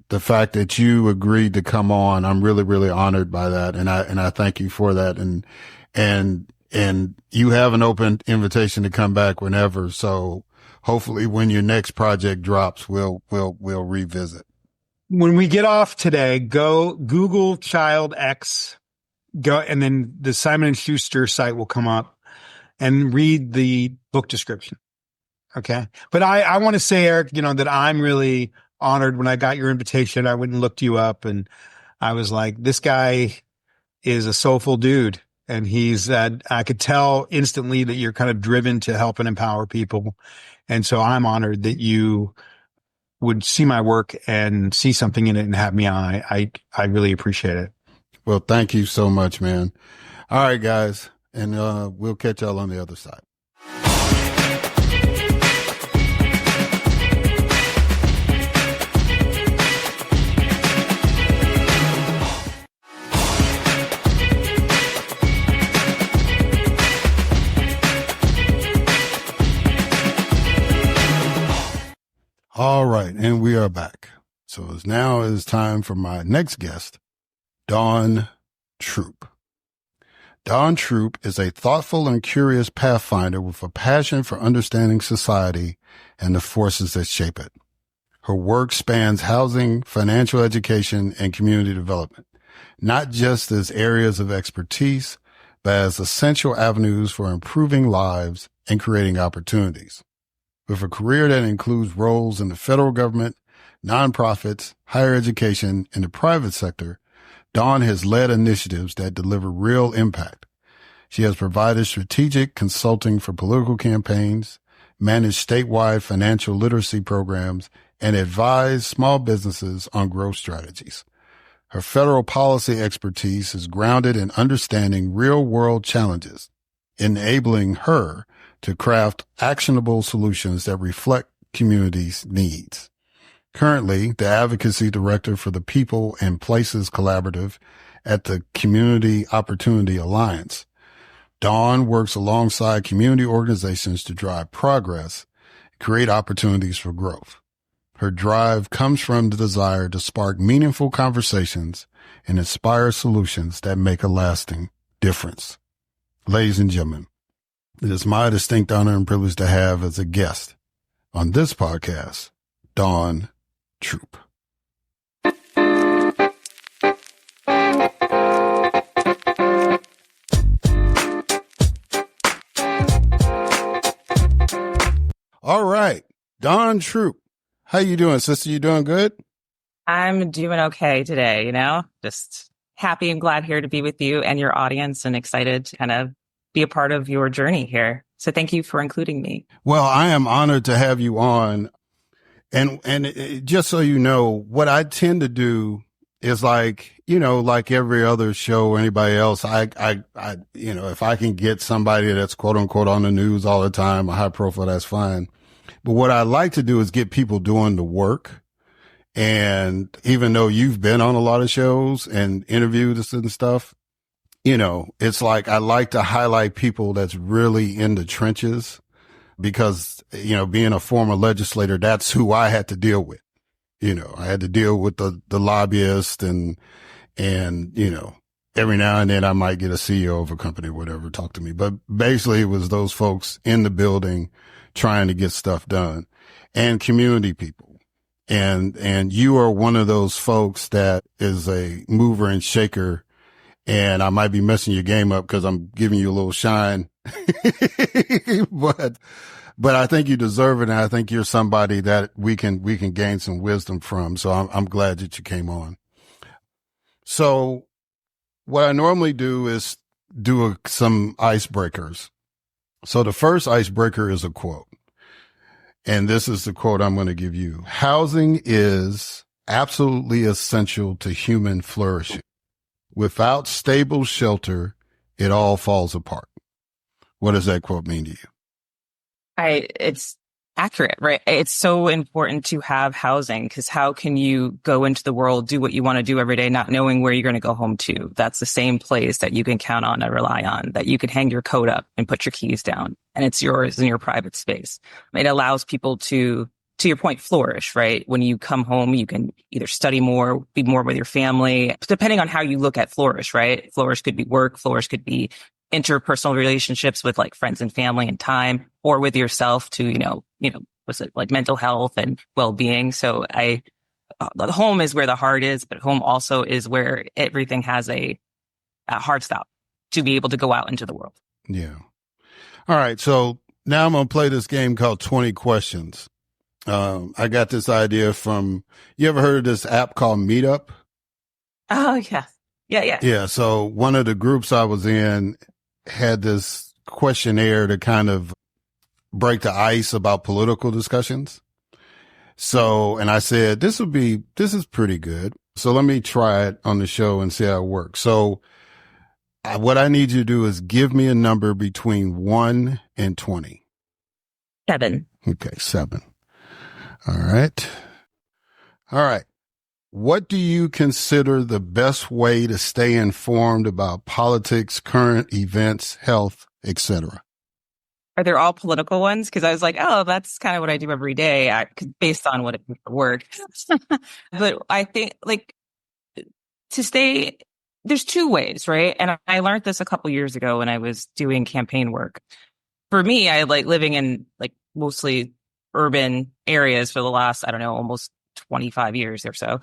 the fact that you agreed to come on, I'm really, really honored by that. And I thank you for that. And you have an open invitation to come back whenever. So hopefully when your next project drops, we'll revisit. When we get off today, go Google Child X, and then the Simon & Schuster site will come up, and read the book description. Okay. But I want to say, Eric, that I'm really honored. When I got your invitation, I went and looked you up, and I was like, this guy is a soulful dude. And I could tell instantly that you're kind of driven to help and empower people. And so I'm honored that you would see my work and see something in it and have me on. I really appreciate it. Well, thank you so much, man. All right, guys. And we'll catch y'all on the other side. All right, and we are back. So now it is time for my next guest, Dawne Troupe. Dawne Troupe is a thoughtful and curious pathfinder with a passion for understanding society and the forces that shape it. Her work spans housing, financial education, and community development, not just as areas of expertise, but as essential avenues for improving lives and creating opportunities. With a career that includes roles in the federal government, nonprofits, higher education, and the private sector, Dawne has led initiatives that deliver real impact. She has provided strategic consulting for political campaigns, managed statewide financial literacy programs, and advised small businesses on growth strategies. Her federal policy expertise is grounded in understanding real-world challenges, enabling her to craft actionable solutions that reflect communities' needs. Currently, the Advocacy Director for the People and Places Collaborative at the Community Opportunity Alliance, Dawne works alongside community organizations to drive progress, create opportunities for growth. Her drive comes from the desire to spark meaningful conversations and inspire solutions that make a lasting difference. Ladies and gentlemen, it is my distinct honor and privilege to have as a guest on this podcast, Dawne Troupe. All right, Dawne Troupe. How you doing, sister? You doing good? I'm doing okay today, just happy and glad here to be with you and your audience, and excited to kind of be a part of your journey here. So thank you for including me. Well, I am honored to have you on. And just so you know, what I tend to do is like every other show or anybody else, I if I can get somebody that's quote unquote on the news all the time, a high profile, that's fine. But what I like to do is get people doing the work. And even though you've been on a lot of shows and interviewed us and stuff, it's like I like to highlight people that's really in the trenches because, being a former legislator, that's who I had to deal with. I had to deal with the lobbyists and every now and then I might get a CEO of a company or whatever talk to me. But basically it was those folks in the building trying to get stuff done and community people. And you are one of those folks that is a mover and shaker. And I might be messing your game up because I'm giving you a little shine, but I think you deserve it. And I think you're somebody that we can gain some wisdom from. So I'm glad that you came on. So what I normally do is do some icebreakers. So the first icebreaker is a quote. And this is the quote I'm going to give you. Housing is absolutely essential to human flourishing. Without stable shelter, it all falls apart. What does that quote mean to you? It's accurate, right? It's so important to have housing because how can you go into the world, do what you want to do every day, not knowing where you're going to go home to? That's the same place that you can count on and rely on, that you can hang your coat up and put your keys down and it's yours in your private space. It allows people to your point, flourish, right? When you come home, you can either study more, be more with your family, depending on how you look at flourish, right? Flourish could be work, flourish could be interpersonal relationships with like friends and family and time, or with yourself to, was it like mental health and well-being? So the home is where the heart is, but home also is where everything has a hard stop to be able to go out into the world. Yeah. All right. So now I'm going to play this game called 20 Questions. I got this idea from, you ever heard of this app called Meetup? Oh, yeah. Yeah. Yeah. So one of the groups I was in had this questionnaire to kind of break the ice about political discussions. So, and I said, this is pretty good. So let me try it on the show and see how it works. So what I need you to do is give me a number between 1 and 20. 7. Okay. 7. All right. What do you consider the best way to stay informed about politics, current events, health, etc.? Are there all political ones? Because I was like, oh, that's kind of what I do every day, based on what it means for work. But I think to stay, there's 2 ways, right? And I learned this a couple years ago when I was doing campaign work. For me, I like living in like mostly urban areas for the last, I don't know, almost 25 years or so.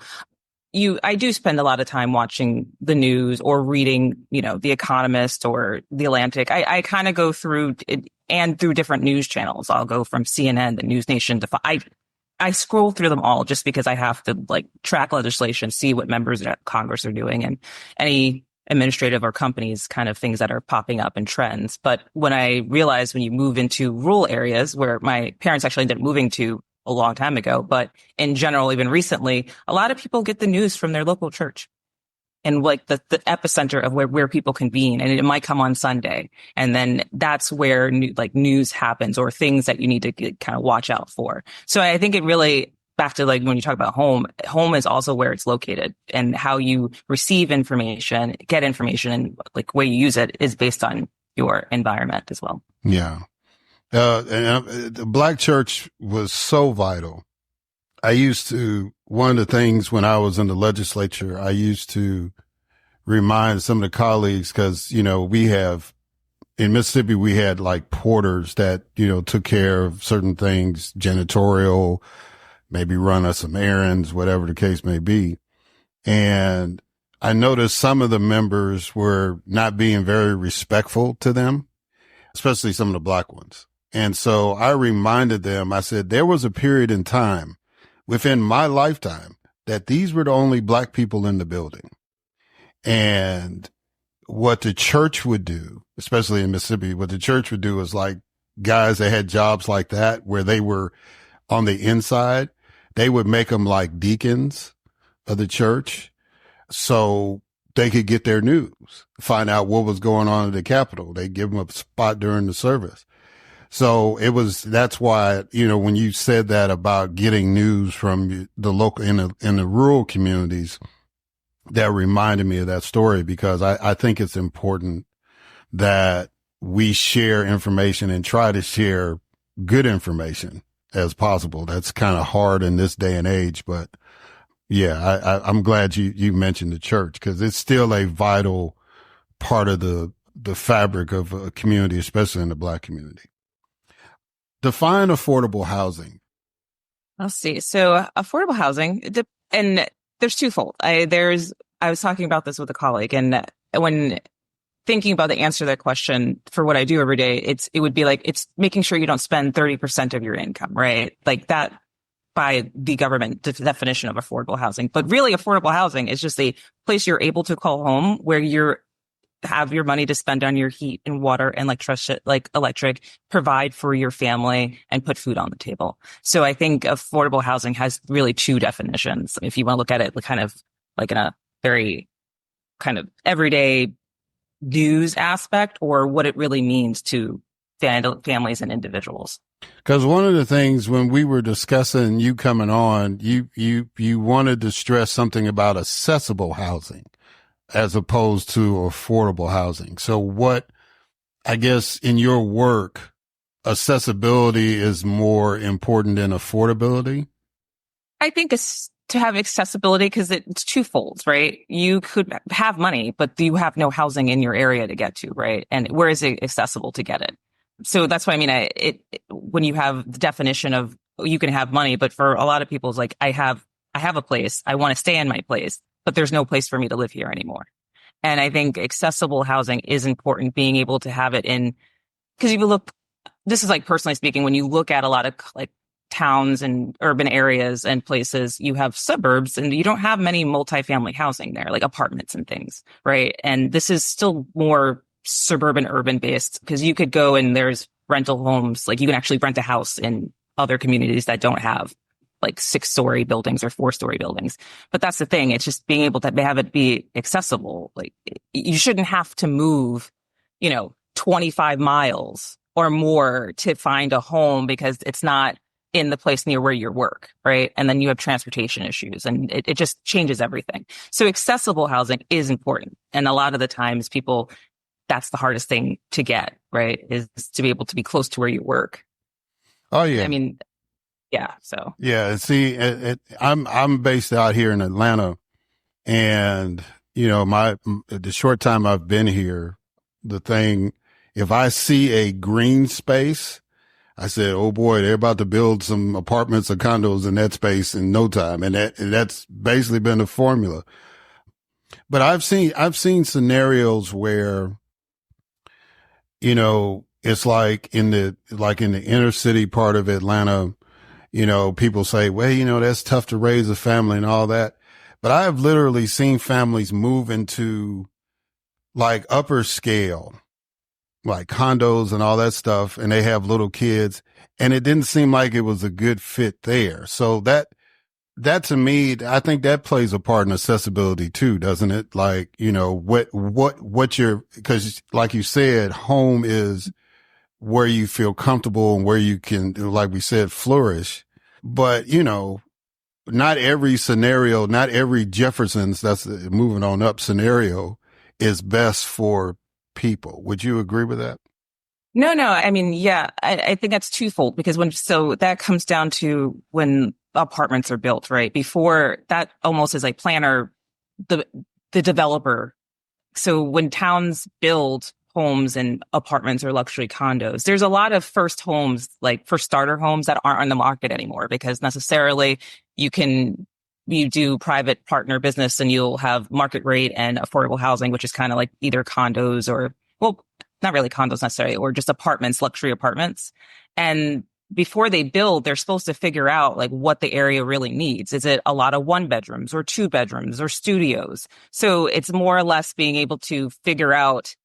I do spend a lot of time watching the news or reading, The Economist or The Atlantic. I kind of go through it and through different news channels. I'll go from CNN, the News Nation to I scroll through them all just because I have to track legislation, see what members of Congress are doing and any administrative or companies kind of things that are popping up in trends. But when I realized when you move into rural areas where my parents actually ended up moving to a long time ago, but in general, even recently, a lot of people get the news from their local church and the epicenter of where people convene. And it might come on Sunday. And then that's where news happens or things that you need to kind of watch out for. So I think it really, back to when you talk about home is also where it's located and how you receive information, get information, and way you use it is based on your environment as well. Yeah. The Black church was so vital. One of the things when I was in the legislature, I used to remind some of the colleagues, cause, in Mississippi, we had porters that, took care of certain things, janitorial, maybe run us some errands, whatever the case may be. And I noticed some of the members were not being very respectful to them, especially some of the Black ones. And so I reminded them, I said, there was a period in time within my lifetime that these were the only Black people in the building. And what the church would do, especially in Mississippi, what the church would do is guys that had jobs like that where they were on the inside, they would make them like deacons of the church so they could get their news, find out what was going on at the Capitol. They give them a spot during the service. So that's why, when you said that about getting news from the local, in the rural communities, that reminded me of that story because I think it's important that we share information and try to share good information as possible. That's kind of hard in this day and age, but yeah, I'm glad you mentioned the church because it's still a vital part of the fabric of a community, especially in the Black community. Define affordable housing. Let's see. So affordable housing, and there's twofold. I was talking about this with a colleague, and when thinking about the answer to that question for what I do every day, it would be it's making sure you don't spend 30% of your income, right? That by the government definition of affordable housing. But really affordable housing is just a place you're able to call home where you have your money to spend on your heat and water and electric, provide for your family and put food on the table. So I think affordable housing has really 2 definitions. If you want to look at it kind of in a very kind of everyday news aspect or what it really means to families and individuals. Because one of the things when we were discussing you coming on, you wanted to stress something about accessible housing as opposed to affordable housing. So what, I guess in your work, accessibility is more important than affordability? I think it's to have accessibility because it's twofold, right? You could have money, but you have no housing in your area to get to, right? And where is it accessible to get it? So that's why I mean, when you have the definition of you can have money, but for a lot of people, it's like I have a place, I want to stay in my place, but there's no place for me to live here anymore. And I think accessible housing is important, being able to have it in, because if you look, this is like personally speaking, when you look at a lot of like towns and urban areas and places, you have suburbs and you don't have many multifamily housing there, like apartments and things, right? And this is still more suburban urban based because you could go and there's rental homes, like you can actually rent a house in other communities that don't have like 6-story buildings or 4-story buildings. But that's the thing. It's just being able to have it be accessible. Like you shouldn't have to move, 25 miles or more to find a home because it's not in the place near where you work, right? And then you have transportation issues and it just changes everything. So accessible housing is important. And a lot of the times people, that's the hardest thing to get, right? Is to be able to be close to where you work. Oh yeah. I mean, yeah. So yeah. See, I'm based out here in Atlanta, and the short time I've been here, if I see a green space, I said, "Oh boy, they're about to build some apartments or condos in that space in no time," and that's basically been the formula. But I've seen scenarios where, it's like in the inner city part of Atlanta, people say, well, that's tough to raise a family and all that. But I have literally seen families move into like upper scale, like condos and all that stuff, and they have little kids, and it didn't seem like it was a good fit there. So that to me, I think that plays a part in accessibility too, doesn't it? Like, because like you said, home is where you feel comfortable and where you can, like we said, flourish. But, not every scenario, not every Jefferson's, that's moving on up scenario, is best for people. Would you agree with that? No. I mean, yeah, I think that's twofold because so that comes down to when apartments are built, right? Before that almost is like planner, the developer. So when towns build homes and apartments or luxury condos, there's a lot of first homes, like first starter homes that aren't on the market anymore because necessarily you do private partner business and you'll have market rate and affordable housing, which is kind of like either condos or, well, not really condos necessarily, or just apartments, luxury apartments. And before they build, they're supposed to figure out like what the area really needs. Is it a lot of 1 bedrooms or 2 bedrooms or studios? So it's more or less being able to figure out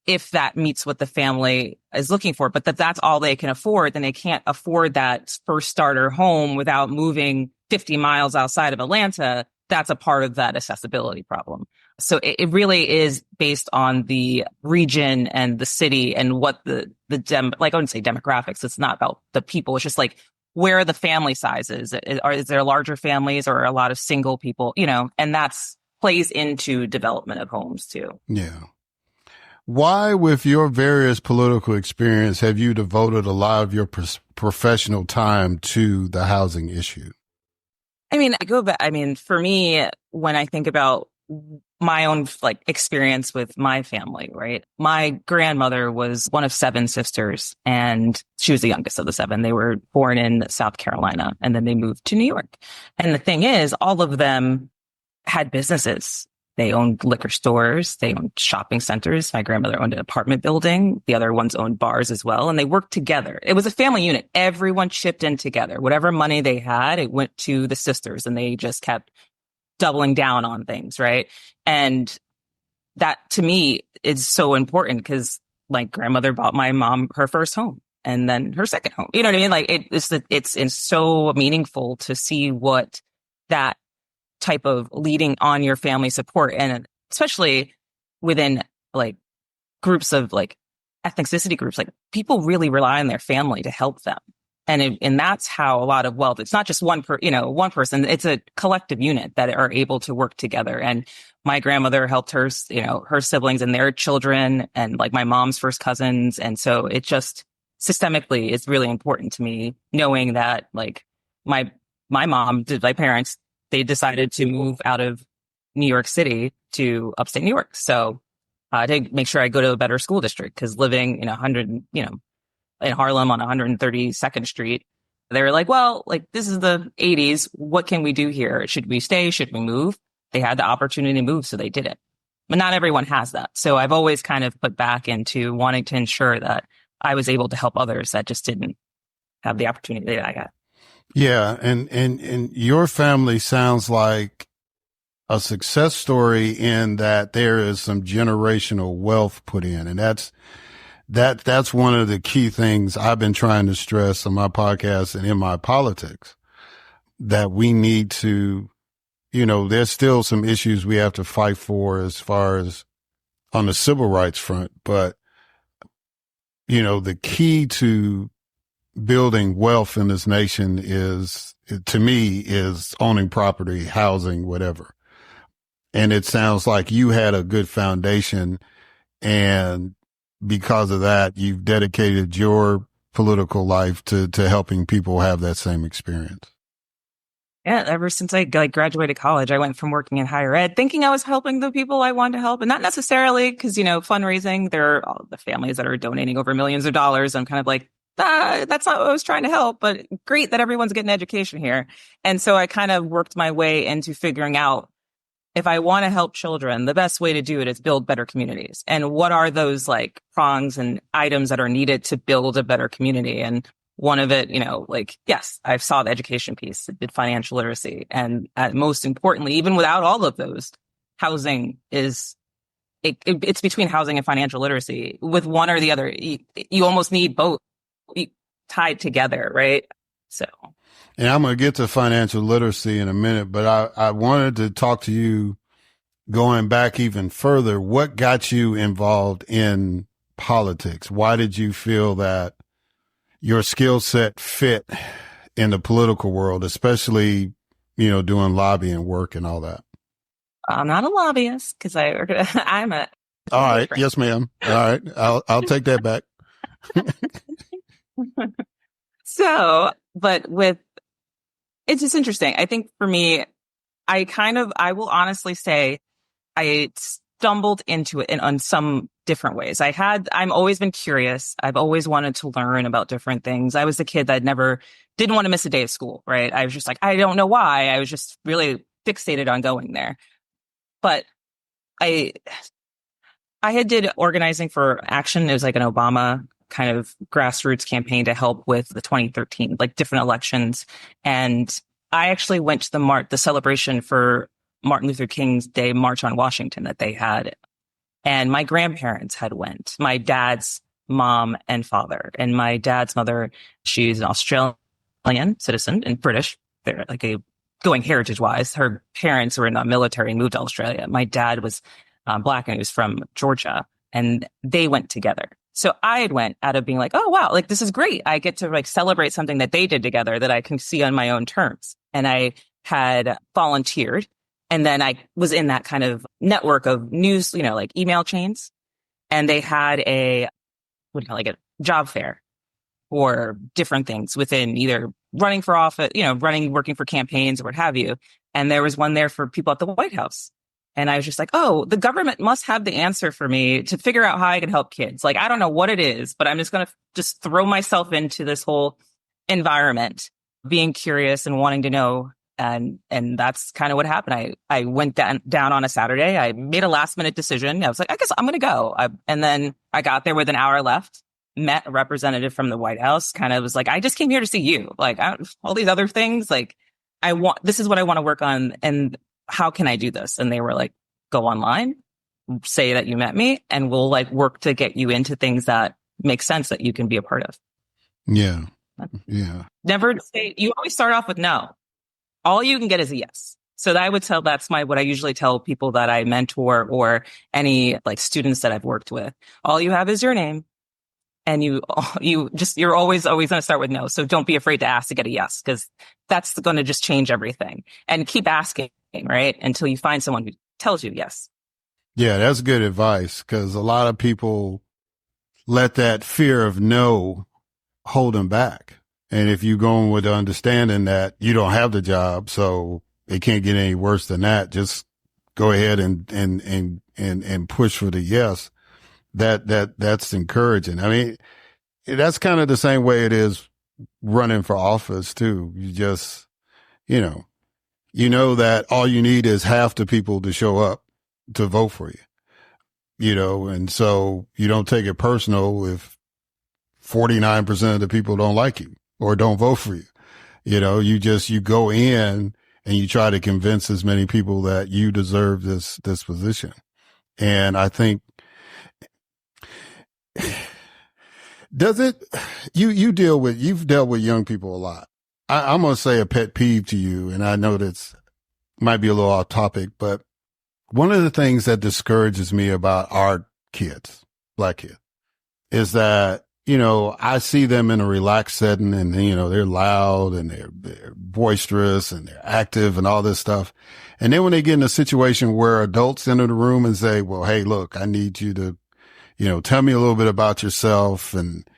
if that meets what the family is looking for, but that's all they can afford, then they can't afford that first starter home without moving 50 miles outside of Atlanta. That's a part of that accessibility problem. So it really is based on the region and the city and what like I wouldn't say demographics. It's not about the people. It's just like, where are the family sizes? Is there larger families or a lot of single people, and that's plays into development of homes too. Yeah. Why, with your various political experience, have you devoted a lot of your professional time to the housing issue? I mean, for me, when I think about my own like experience with my family, right? My grandmother was one of 7 sisters and she was the youngest of the 7. They were born in South Carolina and then they moved to New York. And the thing is, all of them had businesses. They owned liquor stores. They owned shopping centers. My grandmother owned an apartment building. The other ones owned bars as well. And they worked together. It was a family unit. Everyone chipped in together. Whatever money they had, it went to the sisters and they just kept doubling down on things. Right. And that to me is so important because my grandmother bought my mom her first home and then her second home. You know what I mean? Like it's so meaningful to see what that type of leading on your family support, and especially within like groups of like ethnicity groups, like people really rely on their family to help them. And that's how a lot of wealth, it's not just one person, it's a collective unit that are able to work together. And my grandmother helped her, her siblings and their children, and like my mom's first cousins. And so it just systemically is really important to me, knowing that like my parents, they decided to move out of New York City to upstate New York. So to make sure I go to a better school district, because living in Harlem on 132nd Street, they were like, well, like this is the 80s. What can we do here? Should we stay? Should we move? They had the opportunity to move, so they did it. But not everyone has that. So I've always kind of put back into wanting to ensure that I was able to help others that just didn't have the opportunity that I got. Yeah. And your family sounds like a success story in that there is some generational wealth put in. And that's one of the key things I've been trying to stress on my podcast and in my politics, that we need to, there's still some issues we have to fight for as far as on the civil rights front. But, the key to building wealth in this nation to me, is owning property, housing, whatever. And it sounds like you had a good foundation, and because of that, you've dedicated your political life to helping people have that same experience. Yeah, ever since I graduated college, I went from working in higher ed, thinking I was helping the people I wanted to help, and not necessarily because, fundraising, there are all the families that are donating over millions of dollars. I'm kind of like, that's not what I was trying to help, but great that everyone's getting education here. And so I kind of worked my way into figuring out, if I want to help children, the best way to do it is build better communities. And what are those like prongs and items that are needed to build a better community? And one of it, yes, I saw the education piece, did financial literacy. And most importantly, even without all of those, housing is, it's between housing and financial literacy. With one or the other, you almost need both tied together, right? So. And I'm going to get to financial literacy in a minute, but I wanted to talk to you going back even further. What got you involved in politics? Why did you feel that your skill set fit in the political world, especially, doing lobbying work and all that? I'm not a lobbyist because I'm a. All right. Yes, ma'am. All right. I'll take that back. So, but it's just interesting. I think for me, I will honestly say I stumbled into it on some different ways. I'm always been curious. I've always wanted to learn about different things. I was the kid that didn't want to miss a day of school, right? I was just like, I don't know why. I was just really fixated on going there. But I had did organizing for Action. It was like an Obama kind of grassroots campaign to help with the 2013, like different elections. And I actually went to the celebration for Martin Luther King's Day March on Washington that they had. And my grandparents had went, my dad's mom and father. And my dad's mother, she's an Australian citizen and British. They're like going heritage wise. Her parents were in the military and moved to Australia. My dad was Black and he was from Georgia, and they went together. So I had went out of being like, oh, wow, like this is great. I get to like celebrate something that they did together that I can see on my own terms. And I had volunteered. And then I was in that kind of network of news, like email chains. And they had a job fair for different things within either running for office, working for campaigns or what have you. And there was one there for people at the White House. And I was just like, oh, the government must have the answer for me to figure out how I can help kids. Like, I don't know what it is, but I'm just going to just throw myself into this whole environment, being curious and wanting to know. And that's kind of what happened. I went down on a Saturday. I made a last minute decision. I was like, I guess I'm going to go. And then I got there with an hour left, met a representative from the White House, kind of was like, I just came here to see you. Like all these other things, like this is what I want to work on. And how can I do this? And they were like, go online, say that you met me, and we'll like work to get you into things that make sense that you can be a part of. Yeah. Yeah. Never say, you always start off with no. All you can get is a yes. So that's what I usually tell people that I mentor or any like students that I've worked with. All you have is your name. And you're always going to start with no. So don't be afraid to ask to get a yes, because that's going to just change everything. And keep asking, right? Until you find someone who tells you yes. Yeah, that's good advice, because a lot of people let that fear of no hold them back. And if you go in with the understanding that you don't have the job, so it can't get any worse than that, just go ahead and push for the yes. That's encouraging. I mean, that's kind of the same way it is running for office too. You just, you know that all you need is half the people to show up to vote for you, and so you don't take it personal if 49% of the people don't like you or don't vote for you. You go in and you try to convince as many people that you deserve this position. And I think, you've dealt with young people a lot. I'm going to say a pet peeve to you, and I know that's might be a little off topic, but one of the things that discourages me about our kids, Black kids, is that, I see them in a relaxed setting, and, they're loud and they're boisterous and they're active and all this stuff. And then when they get in a situation where adults enter the room and say, well, hey, look, I need you to, tell me a little bit about yourself. And,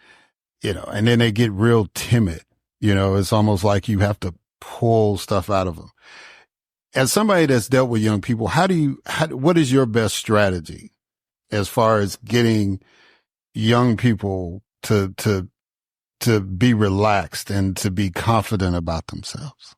and then they get real timid. It's almost like you have to pull stuff out of them. As somebody that's dealt with young people, what is your best strategy as far as getting young people to be relaxed and to be confident about themselves?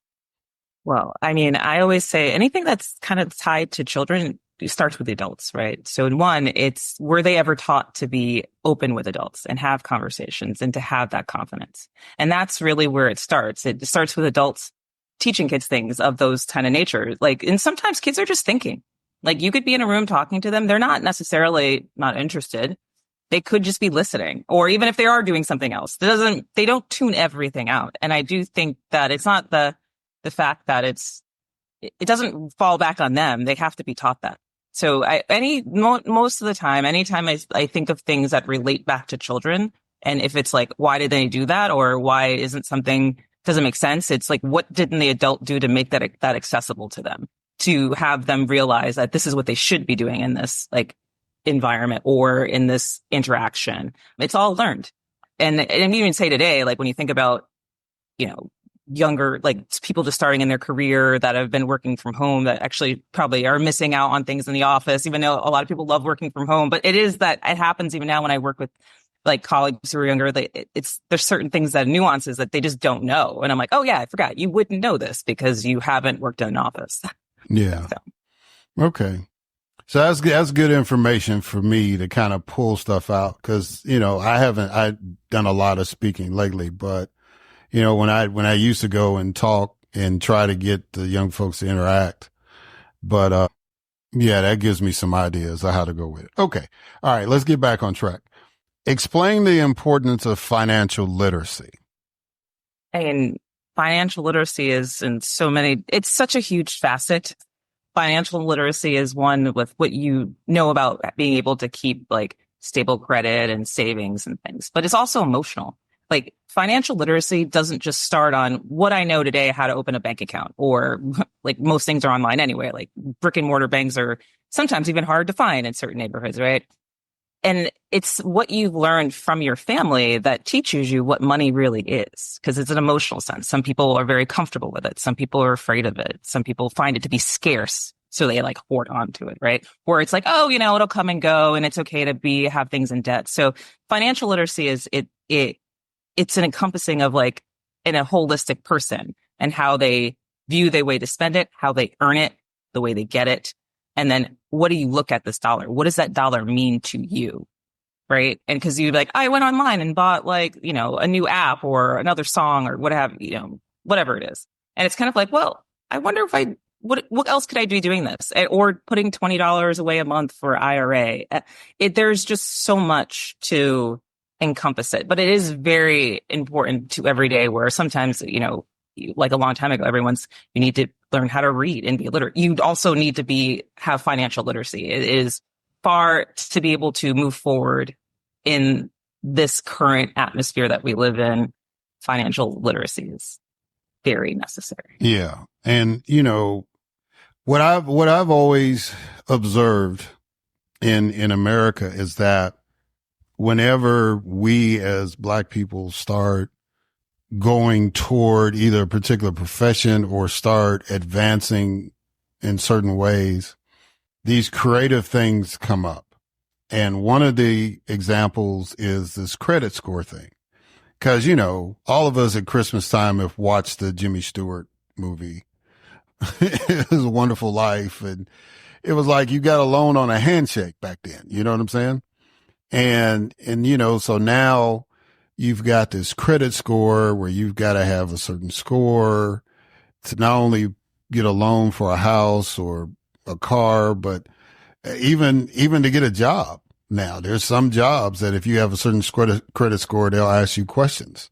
Well, I mean, I always say anything that's kind of tied to children starts with the adults, right? So in one, it's, were they ever taught to be open with adults and have conversations and to have that confidence? And that's really where it starts. It starts with adults teaching kids things of those kind of nature. And sometimes kids are just thinking. You could be in a room talking to them. They're not necessarily not interested. They could just be listening. Or even if they are doing something else, they don't tune everything out. And I do think that it's not the fact that it doesn't fall back on them. They have to be taught that. So most of the time, anytime I think of things that relate back to children, and if it's why did they do that? Or why isn't something doesn't make sense? It's what didn't the adult do to make that accessible to them, to have them realize that this is what they should be doing in this environment or in this interaction. It's all learned. And even say today, when you think about, younger, people just starting in their career that have been working from home that actually probably are missing out on things in the office, even though a lot of people love working from home. But it happens even now when I work with colleagues who are younger, there's certain things that nuances that they just don't know. And I'm like, oh yeah, I forgot. You wouldn't know this because you haven't worked in an office. Yeah. Okay. So that's good information for me to kind of pull stuff out. Cause, I've done a lot of speaking lately, but when I used to go and talk and try to get the young folks to interact, but, yeah, that gives me some ideas of how to go with it. Okay. All right. Let's get back on track. Explain the importance of financial literacy. And financial literacy is it's such a huge facet. Financial literacy is one with what you know about being able to keep stable credit and savings and things, but it's also emotional. Financial literacy doesn't just start on what I know today, how to open a bank account, or most things are online anyway. Brick and mortar banks are sometimes even hard to find in certain neighborhoods, right? And it's what you've learned from your family that teaches you what money really is, because it's an emotional sense. Some people are very comfortable with it. Some people are afraid of it. Some people find it to be scarce, so they hoard onto it, right? Or it's oh, it'll come and go, and it's okay to have things in debt. So financial literacy is it's an encompassing of in a holistic person and how they view their way to spend it, how they earn it, the way they get it. And then what do you look at this dollar? What does that dollar mean to you? Right. And cause you'd be I went online and bought a new app or another song or whatever it is. And it's kind of well, I wonder if what else could I be doing this? Or putting $20 away a month for IRA. There's just so much to encompass it, but it is very important to every day where sometimes, a long time ago, you need to learn how to read and be literate. You also need to have financial literacy. It is far to be able to move forward in this current atmosphere that we live in, financial literacy is very necessary. Yeah. And, what I've always observed in America is that whenever we as Black people start going toward either a particular profession or start advancing in certain ways, these creative things come up. And one of the examples is this credit score thing. Cause, all of us at Christmas time have watched the Jimmy Stewart movie. It was a Wonderful Life. And it was like you got a loan on a handshake back then. You know what I'm saying? And, so now you've got this credit score where you've got to have a certain score to not only get a loan for a house or a car, but even to get a job. Now there's some jobs that if you have a certain credit score, they'll ask you questions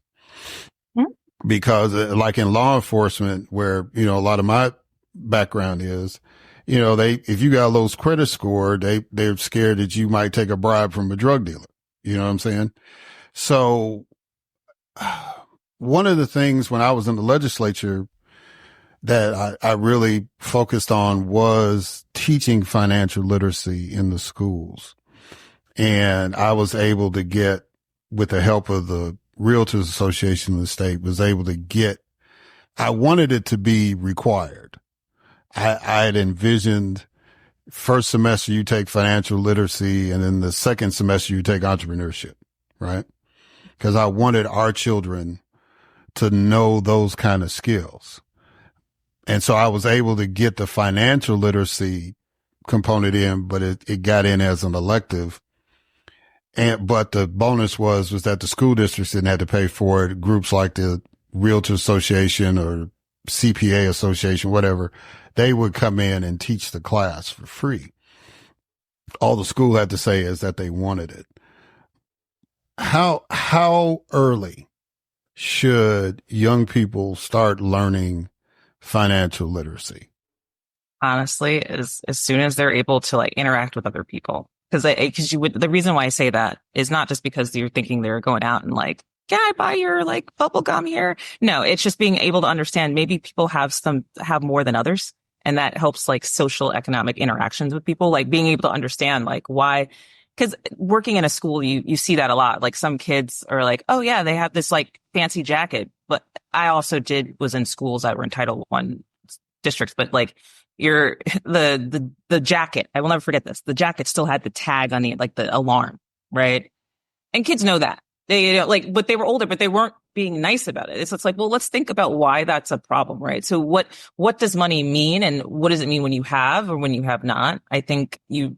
because like in law enforcement where, a lot of my background is, if you got a low credit score, they're scared that you might take a bribe from a drug dealer. You know what I'm saying? So one of the things when I was in the legislature that I really focused on was teaching financial literacy in the schools. And I was able to get, with the help of the Realtors Association of the state, I wanted it to be required. I had envisioned first semester you take financial literacy and then the second semester you take entrepreneurship, right? Because I wanted our children to know those kind of skills. And so I was able to get the financial literacy component in, but it got in as an elective. But the bonus was that the school districts didn't have to pay for it. Groups like the Realtor Association or CPA Association, whatever, they would come in and teach the class for free. All the school had to say is that they wanted it. How early should young people start learning financial literacy? Honestly, as soon as they're able to interact with other people. Because the reason why I say that is not just because you're thinking they're going out and can I buy your bubble gum here? No, it's just being able to understand maybe people have more than others. And that helps social economic interactions with people, being able to understand why, because working in a school, you see that a lot. Some kids are oh yeah, they have this fancy jacket, but I also was in schools that were in Title I districts, but the jacket, I will never forget this. The jacket still had the tag on the alarm, right? And kids know that. They but they were older, but they weren't being nice about it. It's well, let's think about why that's a problem, right? So what does money mean, and what does it mean when you have or when you have not? I think you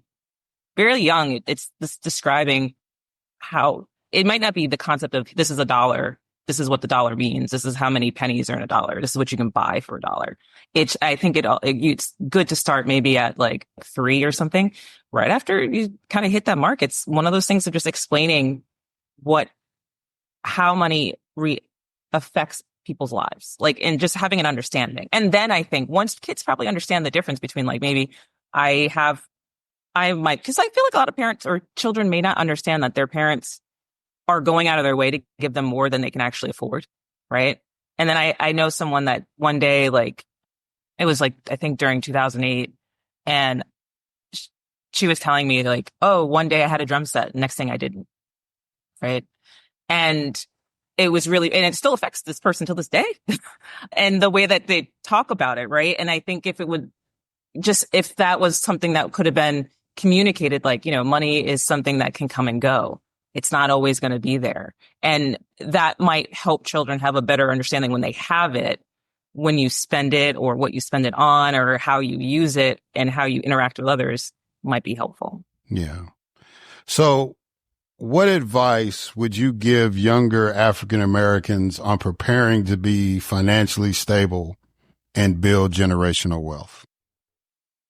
very young, it's this describing how it might not be the concept of this is a dollar. This is what the dollar means. This is how many pennies are in a dollar. This is what you can buy for a dollar. I think it's good to start maybe at 3 or something. Right after you kind of hit that mark, it's one of those things of just explaining how money affects people's lives, and just having an understanding. And then I think once kids probably understand the difference between maybe because I feel a lot of parents or children may not understand that their parents are going out of their way to give them more than they can actually afford. Right. And then I know someone that one day, it was I think during 2008, and she was telling me oh, one day I had a drum set. Next thing I didn't. Right. And it was really, and it still affects this person till this day and the way that they talk about it. Right. And I think if that was something that could have been communicated, money is something that can come and go. It's not always going to be there. And that might help children have a better understanding when they have it, when you spend it or what you spend it on or how you use it and how you interact with others might be helpful. Yeah. So what advice would you give younger African Americans on preparing to be financially stable and build generational wealth?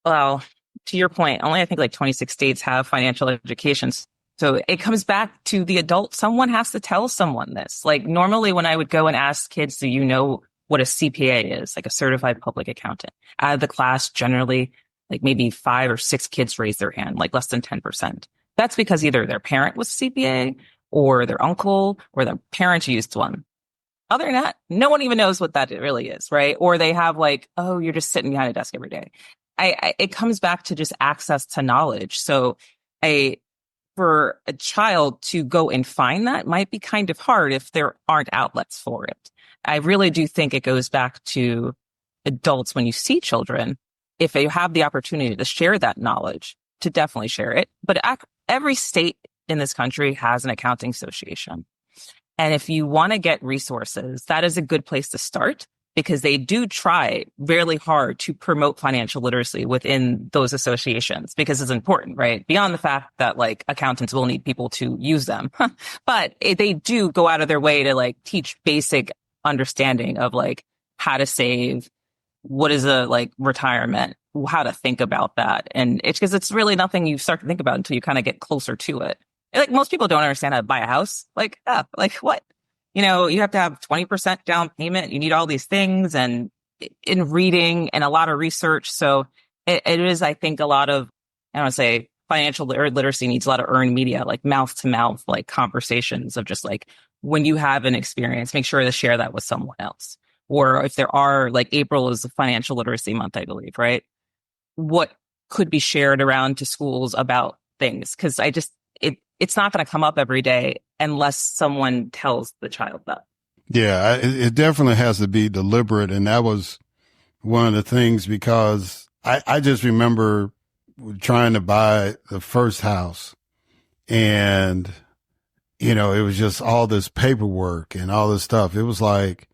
Well, to your point, only I think 26 states have financial education. So it comes back to the adult. Someone has to tell someone this. Normally when I would go and ask kids, do you know what a CPA is? A certified public accountant. Out of the class, generally, maybe 5 or 6 kids raise their hand, less than 10%. That's because either their parent was CPA or their uncle or their parents used one. Other than that, no one even knows what that really is, right? Or they have like, oh, you're just sitting behind a desk every day. It comes back to just access to knowledge. So for a child to go and find that might be kind of hard if there aren't outlets for it. I really do think it goes back to adults when you see children, if they have the opportunity to share that knowledge, to definitely share it. But every state in this country has an accounting association. And if you want to get resources, that is a good place to start, because they do try really hard to promote financial literacy within those associations, because it's important, right? Beyond the fact that like accountants will need people to use them, but they do go out of their way to like teach basic understanding of like how to save, what is a like retirement, how to think about that. And it's because it's really nothing you start to think about until you kind of get closer to it. Like most people don't understand how to buy a house. Like what? You know, you have to have 20% down payment. You need all these things, and in reading and a lot of research. So it is, I think, a lot of, I don't want to say financial literacy needs a lot of earned media, like mouth to mouth, like conversations of just like, when you have an experience, make sure to share that with someone else. Or if there are, like April is a financial literacy month, I believe, right? What could be shared around to schools about things? Because it's not going to come up every day unless someone tells the child that. Yeah, it definitely has to be deliberate. And that was one of the things, because I just remember trying to buy the first house, and, you know, it was just all this paperwork and all this stuff. It was like,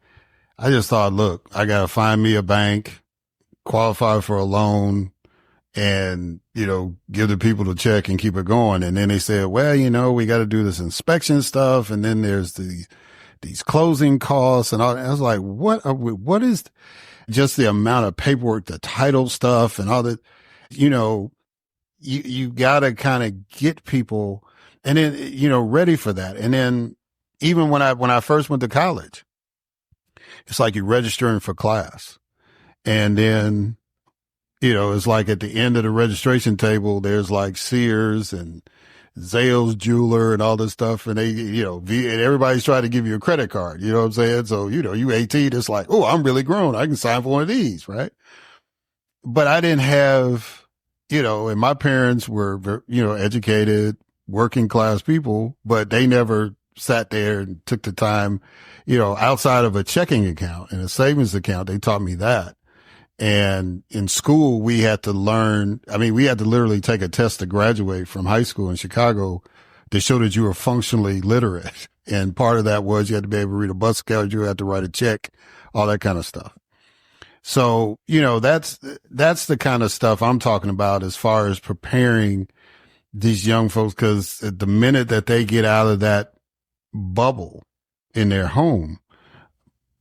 I just thought, look, I got to find me a bank, qualify for a loan, and, you know, give the people the check and keep it going. And then they said, well, you know, we got to do this inspection stuff. And then there's these closing costs and all that. I was like, what is just the amount of paperwork, the title stuff and all that, you know, you got to kind of get people and then, you know, ready for that. And then even when I first went to college, it's like you're registering for class, and then, you know, it's like at the end of the registration table, there's like Sears and Zales Jeweler and all this stuff. And they, you know, and everybody's trying to give you a credit card. You know what I'm saying? So, you know, you 18, it's like, oh, I'm really grown. I can sign for one of these, right? But I didn't have, you know, and my parents were, you know, educated, working class people, but they never sat there and took the time, you know, outside of a checking account and a savings account. They taught me that. And in school, we had to learn, I mean, we had to literally take a test to graduate from high school in Chicago to show that you were functionally literate. And part of that was you had to be able to read a bus schedule, you had to write a check, all that kind of stuff. So, you know, that's the kind of stuff I'm talking about as far as preparing these young folks, because the minute that they get out of that bubble in their home,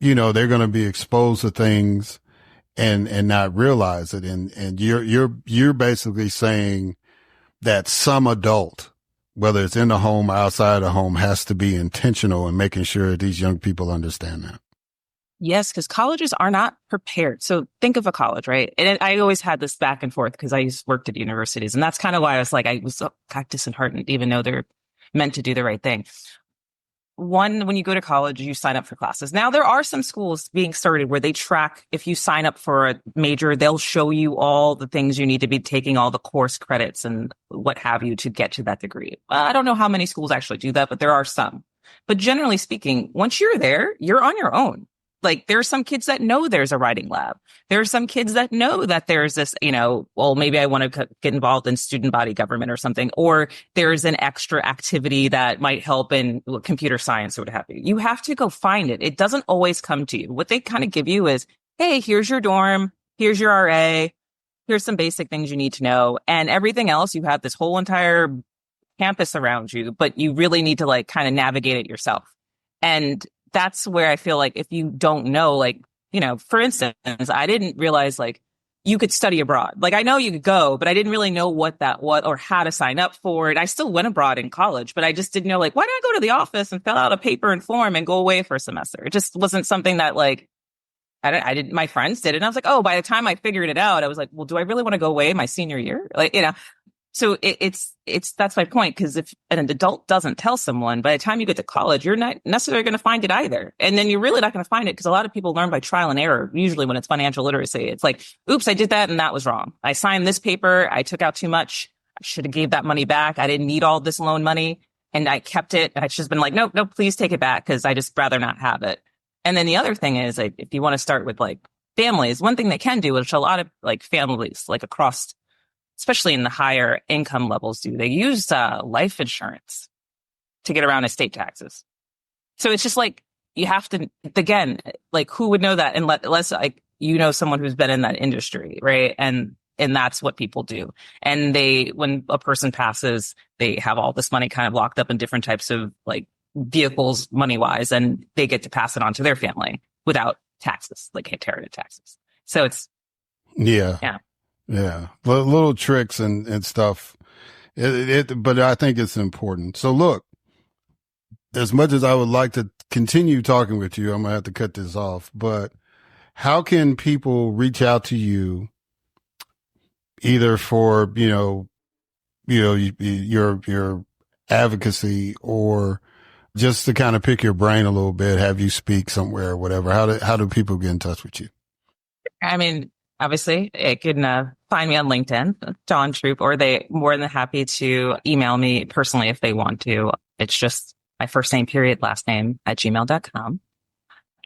you know, they're going to be exposed to things and not realize it. And you're basically saying that some adult, whether it's in the home or outside the home, has to be intentional in making sure that these young people understand that. Yes, because colleges are not prepared. So think of a college, right? And I always had this back and forth because I worked at universities. And that's kind of why I was like, I was so disheartened, even though they're meant to do the right thing. One, when you go to college, you sign up for classes. Now, there are some schools being started where they track, if you sign up for a major, they'll show you all the things you need to be taking, all the course credits and what have you to get to that degree. I don't know how many schools actually do that, but there are some. But generally speaking, once you're there, you're on your own. Like, there are some kids that know there's a writing lab. There are some kids that know that there's this, you know, well, maybe I want to get involved in student body government or something, or there's an extra activity that might help in computer science or what have you. You have to go find it. It doesn't always come to you. What they kind of give you is, hey, here's your dorm, here's your RA, here's some basic things you need to know. And everything else, you have this whole entire campus around you, but you really need to like kind of navigate it yourself. And that's where I feel like if you don't know, like, you know, for instance, I didn't realize like you could study abroad. Like, I know you could go, but I didn't really know what or how to sign up for it. I still went abroad in college, but I just didn't know, like, why don't I go to the office and fill out a paper and form and go away for a semester? It just wasn't something that like, I didn't, my friends did it. And I was like, oh, by the time I figured it out, I was like, well, do I really want to go away my senior year? Like, you know, So that's my point. Cause if an adult doesn't tell someone, by the time you get to college, you're not necessarily going to find it either. And then you're really not going to find it because a lot of people learn by trial and error. Usually when it's financial literacy, it's like, oops, I did that and that was wrong. I signed this paper. I took out too much. I should have gave that money back. I didn't need all this loan money and I kept it. And I should have been like, nope, please take it back. Cause I just rather not have it. And then the other thing is like, if you want to start with like families, one thing they can do, which a lot of like families, like across, especially in the higher income levels do, they use life insurance to get around estate taxes. So it's just like, you have to, again, like who would know that unless like, you know, someone who's been in that industry, right? And that's what people do. And when a person passes, they have all this money kind of locked up in different types of like vehicles money wise, and they get to pass it on to their family without taxes, like inherited taxes. So it's, yeah. Little tricks and stuff. But I think it's important. So look, as much as I would like to continue talking with you, I'm going to have to cut this off, but how can people reach out to you either for, your advocacy or just to kind of pick your brain a little bit, have you speak somewhere or whatever? How do people get in touch with you? I mean, obviously, it can find me on LinkedIn, Dawne Troupe, or they more than happy to email me personally if they want to. It's just my first name, period, last name @gmail.com.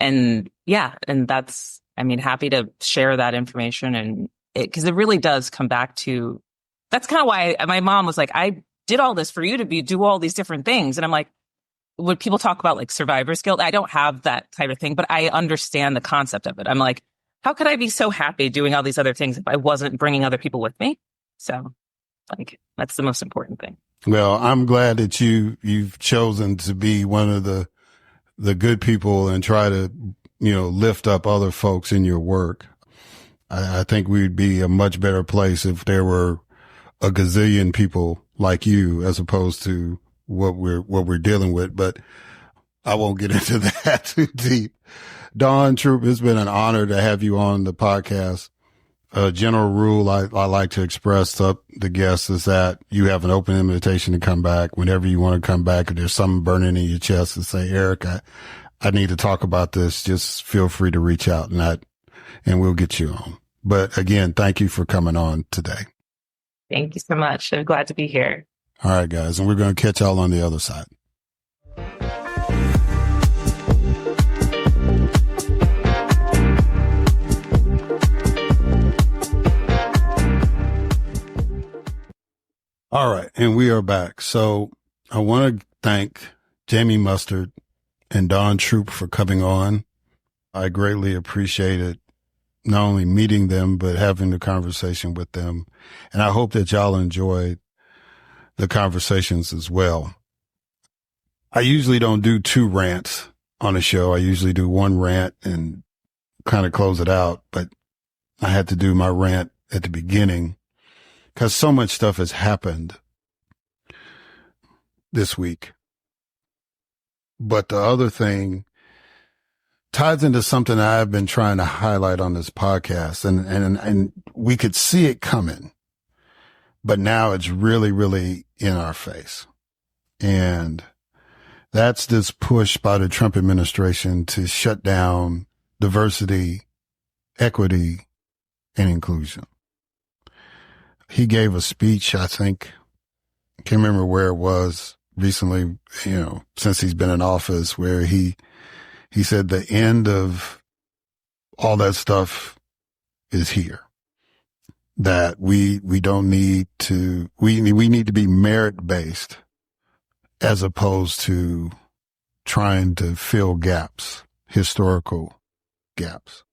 And yeah, and that's, I mean, happy to share that information. And because it really does come back to, that's kind of why my mom was like, I did all this for you to do all these different things. And I'm like, when people talk about like survivor's guilt, I don't have that type of thing, but I understand the concept of it. I'm like, how could I be so happy doing all these other things if I wasn't bringing other people with me? So like, that's the most important thing. Well, I'm glad that you've chosen to be one of the good people and try to, lift up other folks in your work. I think we'd be a much better place if there were a gazillion people like you as opposed to what we're dealing with, but I won't get into that too deep. Dawne Troupe, it's been an honor to have you on the podcast. General rule I like to express to the guests is that you have an open invitation to come back whenever you want to come back. If there's something burning in your chest and say, Eric, I need to talk about this, just feel free to reach out and we'll get you on. But again, thank you for coming on today. Thank you so much. I'm glad to be here. All right, guys. And we're going to catch y'all on the other side. All right. And we are back. So I want to thank Jamie Mustard and Dawne Troupe for coming on. I greatly appreciated not only meeting them, but having the conversation with them. And I hope that y'all enjoyed the conversations as well. I usually don't do 2 rants on a show. I usually do 1 rant and kind of close it out, but I had to do my rant at the beginning because so much stuff has happened this week. But the other thing ties into something I've been trying to highlight on this podcast, and we could see it coming, but now it's really, really in our face. And that's this push by the Trump administration to shut down diversity, equity, and inclusion. He gave a speech, I think, I can't remember where it was recently, since he's been in office, where he said the end of all that stuff is here. That we don't need to, we need to be merit based as opposed to trying to fill gaps, historical gaps.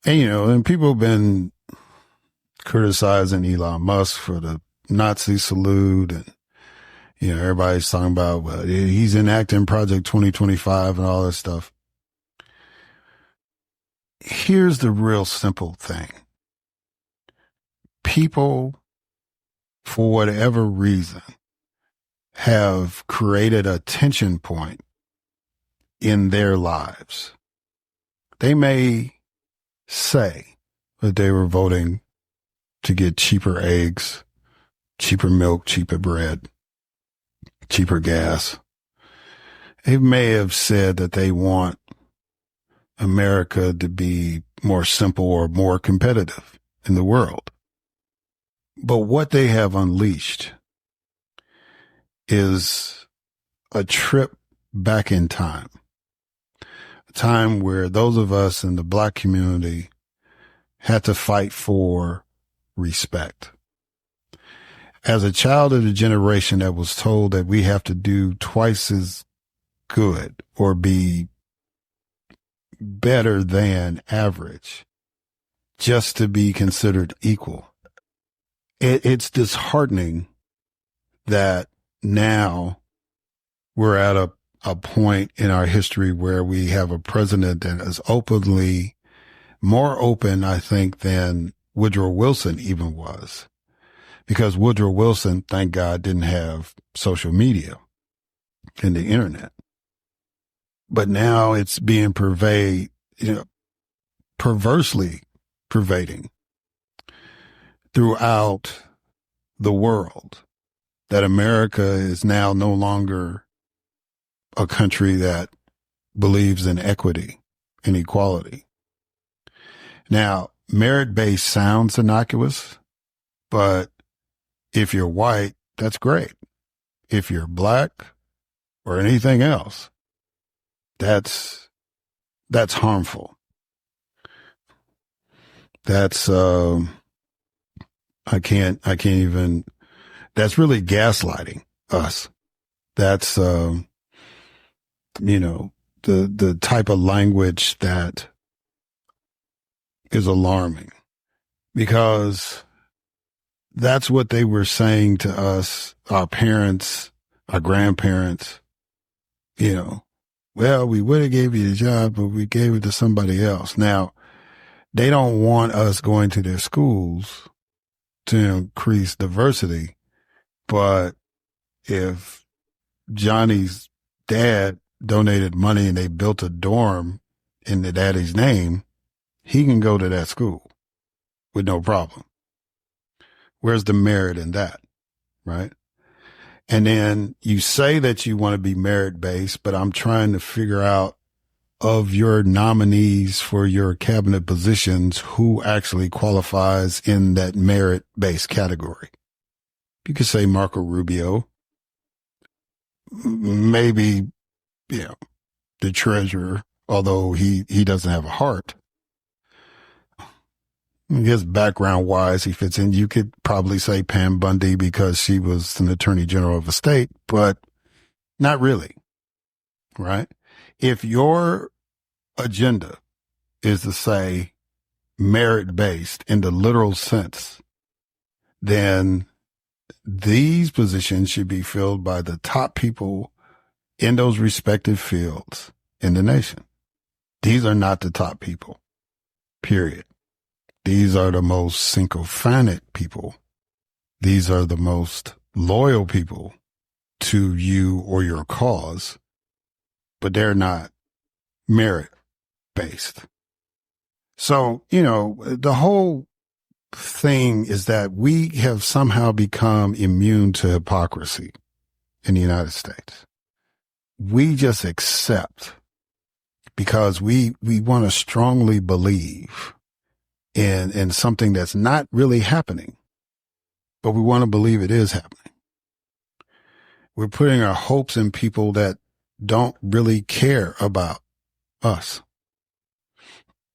And, and people have been criticizing Elon Musk for the Nazi salute, and, everybody's talking about, well, he's enacting Project 2025 and all that stuff. Here's the real simple thing. People, for whatever reason, have created a tension point in their lives. They may say that they were voting to get cheaper eggs, cheaper milk, cheaper bread, cheaper gas. They may have said that they want America to be more simple or more competitive in the world. But what they have unleashed is a trip back in time, a time where those of us in the Black community had to fight for respect. As a child of the generation that was told that we have to do twice as good or be better than average just to be considered equal, it's disheartening that now we're at a point in our history where we have a president that is openly more open, I think, than Woodrow Wilson even was. Because Woodrow Wilson, thank God, didn't have social media and the internet. But now it's being perversely pervading throughout the world, that America is now no longer a country that believes in equity and equality. Now, merit-based sounds innocuous, but if you're white, that's great. If you're Black or anything else, that's harmful. That's, I can't even, that's really gaslighting us. That's, the type of language that is alarming, because that's what they were saying to us, our parents, our grandparents, well, we would have gave you the job, but we gave it to somebody else. Now, they don't want us going to their schools to increase diversity, but if Johnny's dad donated money and they built a dorm in the daddy's name, he can go to that school with no problem. Where's the merit in that, right? And then you say that you want to be merit-based, but I'm trying to figure out, of your nominees for your cabinet positions, who actually qualifies in that merit-based category. You could say Marco Rubio, maybe, the treasurer, although he doesn't have a heart. His background wise, he fits in. You could probably say Pam Bundy because she was an attorney general of a state, but not really, right? If your agenda is to say merit-based in the literal sense, then these positions should be filled by the top people in those respective fields in the nation. These are not the top people, period. These are the most sycophantic people. These are the most loyal people to you or your cause, but they're not merit-based. So, the whole thing is that we have somehow become immune to hypocrisy in the United States. We just accept because we want to strongly believe in something that's not really happening, but we want to believe it is happening. We're putting our hopes in people that don't really care about us.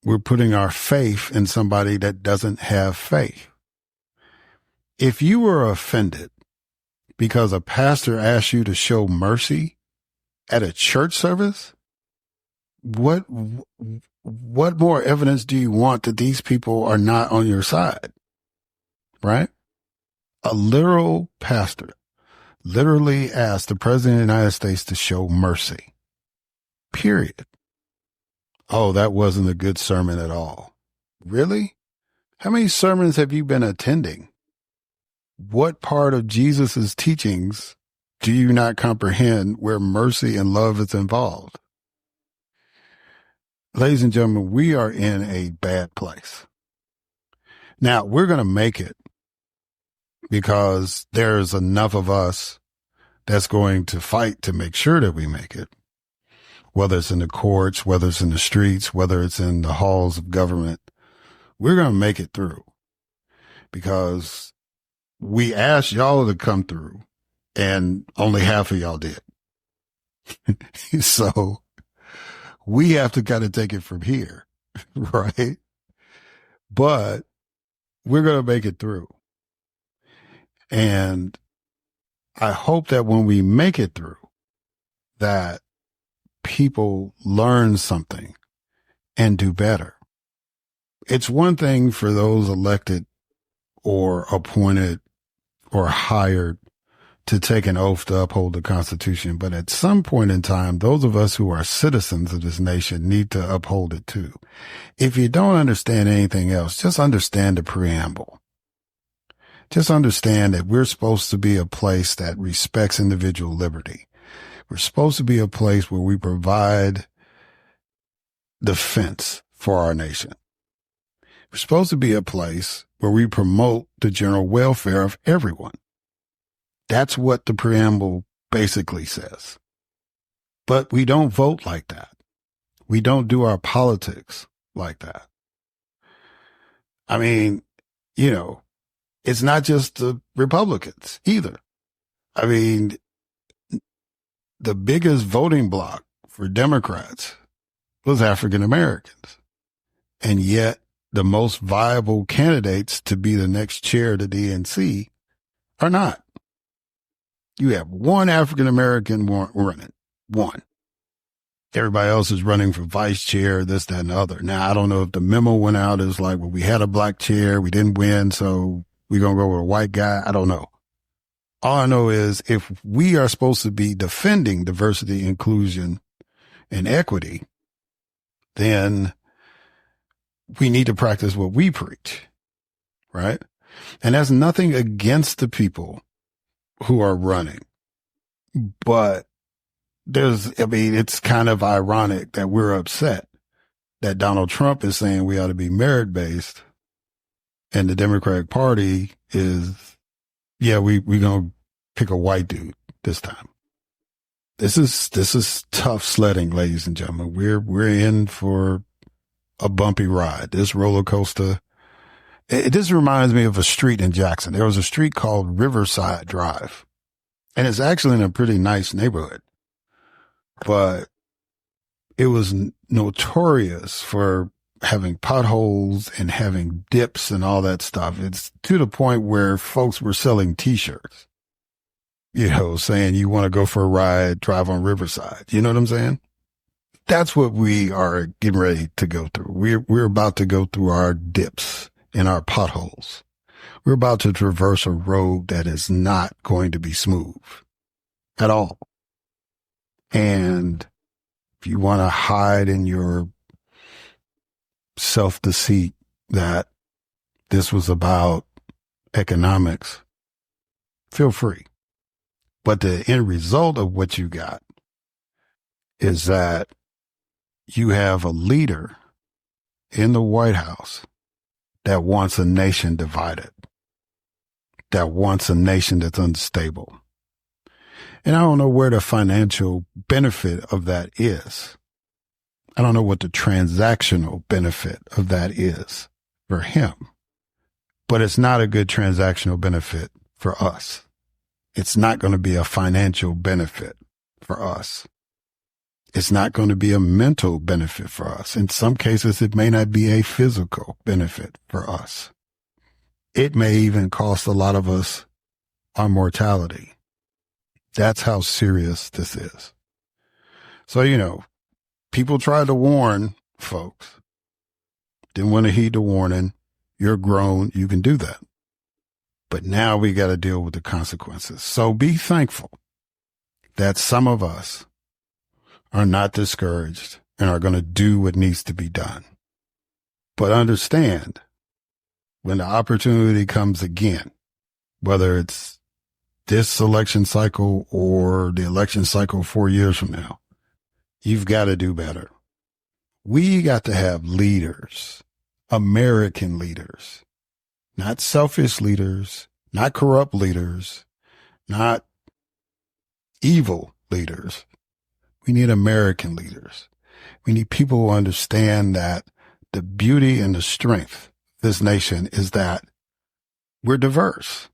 We're putting our faith in somebody that doesn't have faith. If you were offended because a pastor asked you to show mercy at a church service, what more evidence do you want that these people are not on your side? Right? A literal pastor literally asked the president of the United States to show mercy. Period. Oh, that wasn't a good sermon at all. Really? How many sermons have you been attending? What part of Jesus's teachings do you not comprehend where mercy and love is involved? Ladies and gentlemen, we are in a bad place. Now, we're going to make it because there's enough of us that's going to fight to make sure that we make it, whether it's in the courts, whether it's in the streets, whether it's in the halls of government. We're going to make it through because we asked y'all to come through and only half of y'all did. So we have to kind of take it from here, right? But we're going to make it through. And I hope that when we make it through, that people learn something and do better. It's one thing for those elected or appointed or hired to take an oath to uphold the Constitution. But at some point in time, those of us who are citizens of this nation need to uphold it too. If you don't understand anything else, just understand the preamble. Just understand that we're supposed to be a place that respects individual liberty. We're supposed to be a place where we provide defense for our nation. We're supposed to be a place where we promote the general welfare of everyone. That's what the preamble basically says. But we don't vote like that. We don't do our politics like that. I mean, you know, it's not just the Republicans either. I mean, the biggest voting bloc for Democrats was African Americans. And yet the most viable candidates to be the next chair of the DNC are not. You have one African American running, one. Everybody else is running for vice chair, this, that, and the other. Now, I don't know if the memo went out. It was like, well, we had a black chair. We didn't win, so we're going to go with a white guy. I don't know. All I know is if we are supposed to be defending diversity, inclusion, and equity, then we need to practice what we preach, right? And that's nothing against the people who are running. But it's kind of ironic that we're upset that Donald Trump is saying we ought to be merit-based and the Democratic Party is, yeah, we're going to pick a white dude this time. This is tough sledding, ladies and gentlemen. We're in for a bumpy ride. This roller coaster. This reminds me of a street in Jackson. There was a street called Riverside Drive, and it's actually in a pretty nice neighborhood, but it was notorious for having potholes and having dips and all that stuff. It's to the point where folks were selling T-shirts, you know, saying you want to go for a ride, drive on Riverside. You know what I'm saying? That's what we are getting ready to go through. We're about to go through our dips and our potholes. We're about to traverse a road that is not going to be smooth at all. And if you want to hide in your self-deceit that this was about economics, feel free. But the end result of what you got is that you have a leader in the White House that wants a nation divided, that wants a nation that's unstable. And I don't know where the financial benefit of that is. I don't know what the transactional benefit of that is for him, but it's not a good transactional benefit for us. It's not going to be a financial benefit for us. It's not going to be a mental benefit for us. In some cases, it may not be a physical benefit for us. It may even cost a lot of us our mortality. That's how serious this is. So, you know, people tried to warn folks. Didn't want to heed the warning. You're grown. You can do that. But now we got to deal with the consequences. So be thankful that some of us are not discouraged and are going to do what needs to be done. But understand, when the opportunity comes again, whether it's this election cycle or the election cycle 4 years from now, you've got to do better. We got to have leaders, American leaders, not selfish leaders, not corrupt leaders, not evil leaders. We need American leaders. We need people who understand that the beauty and the strength of this nation is that we're diverse.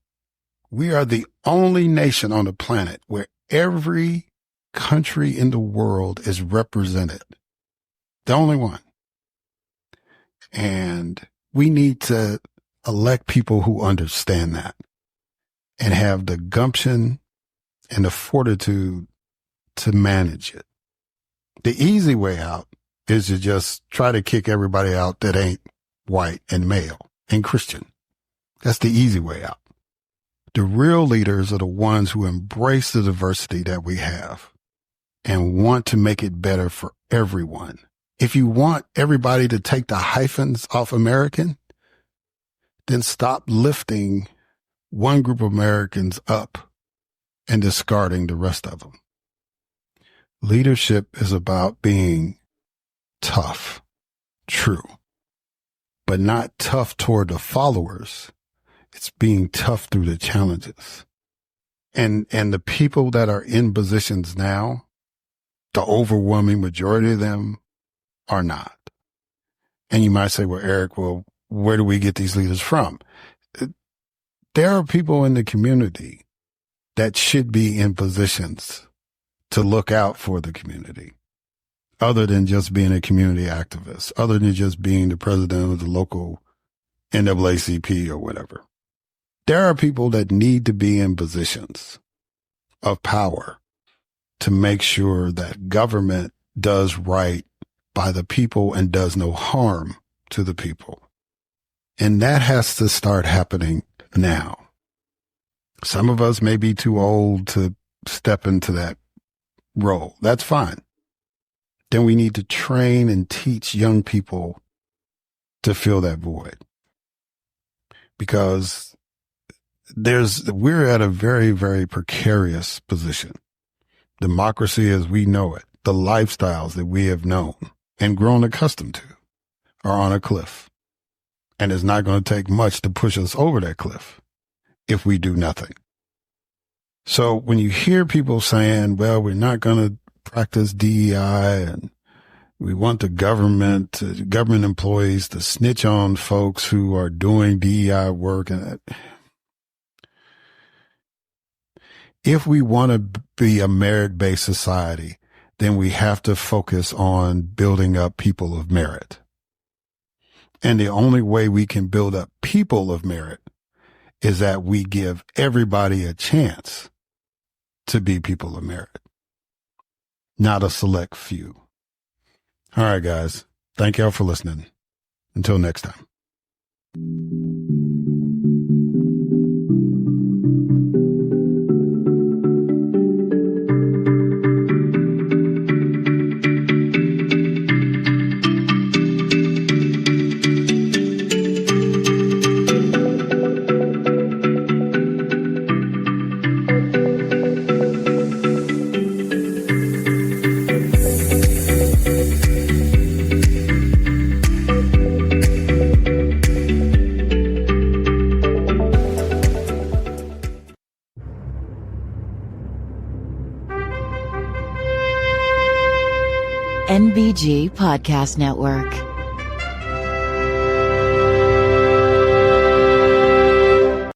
We are the only nation on the planet where every country in the world is represented. The only one. And we need to elect people who understand that and have the gumption and the fortitude to manage it. The easy way out is to just try to kick everybody out that ain't white and male and Christian. That's the easy way out. The real leaders are the ones who embrace the diversity that we have and want to make it better for everyone. If you want everybody to take the hyphens off American, then stop lifting one group of Americans up and discarding the rest of them. Leadership is about being tough, true, but not tough toward the followers. It's being tough through the challenges. And the people that are in positions now, the overwhelming majority of them are not. And you might say, well, Eric, well, where do we get these leaders from? There are people in the community that should be in positions to look out for the community, other than just being a community activist, other than just being the president of the local NAACP or whatever. There are people that need to be in positions of power to make sure that government does right by the people and does no harm to the people. And that has to start happening now. Some of us may be too old to step into that role. That's fine. Then we need to train and teach young people to fill that void. Because we're at a very, very precarious position. Democracy as we know it, the lifestyles that we have known and grown accustomed to are on a cliff. And it's not going to take much to push us over that cliff if we do nothing. So when you hear people saying, well, we're not going to practice DEI and we want the government employees to snitch on folks who are doing DEI work. And if we want to be a merit-based society, then we have to focus on building up people of merit. And the only way we can build up people of merit is that we give everybody a chance to be people of merit, not a select few. All right, guys. Thank y'all for listening. Until next time. NBG Podcast Network.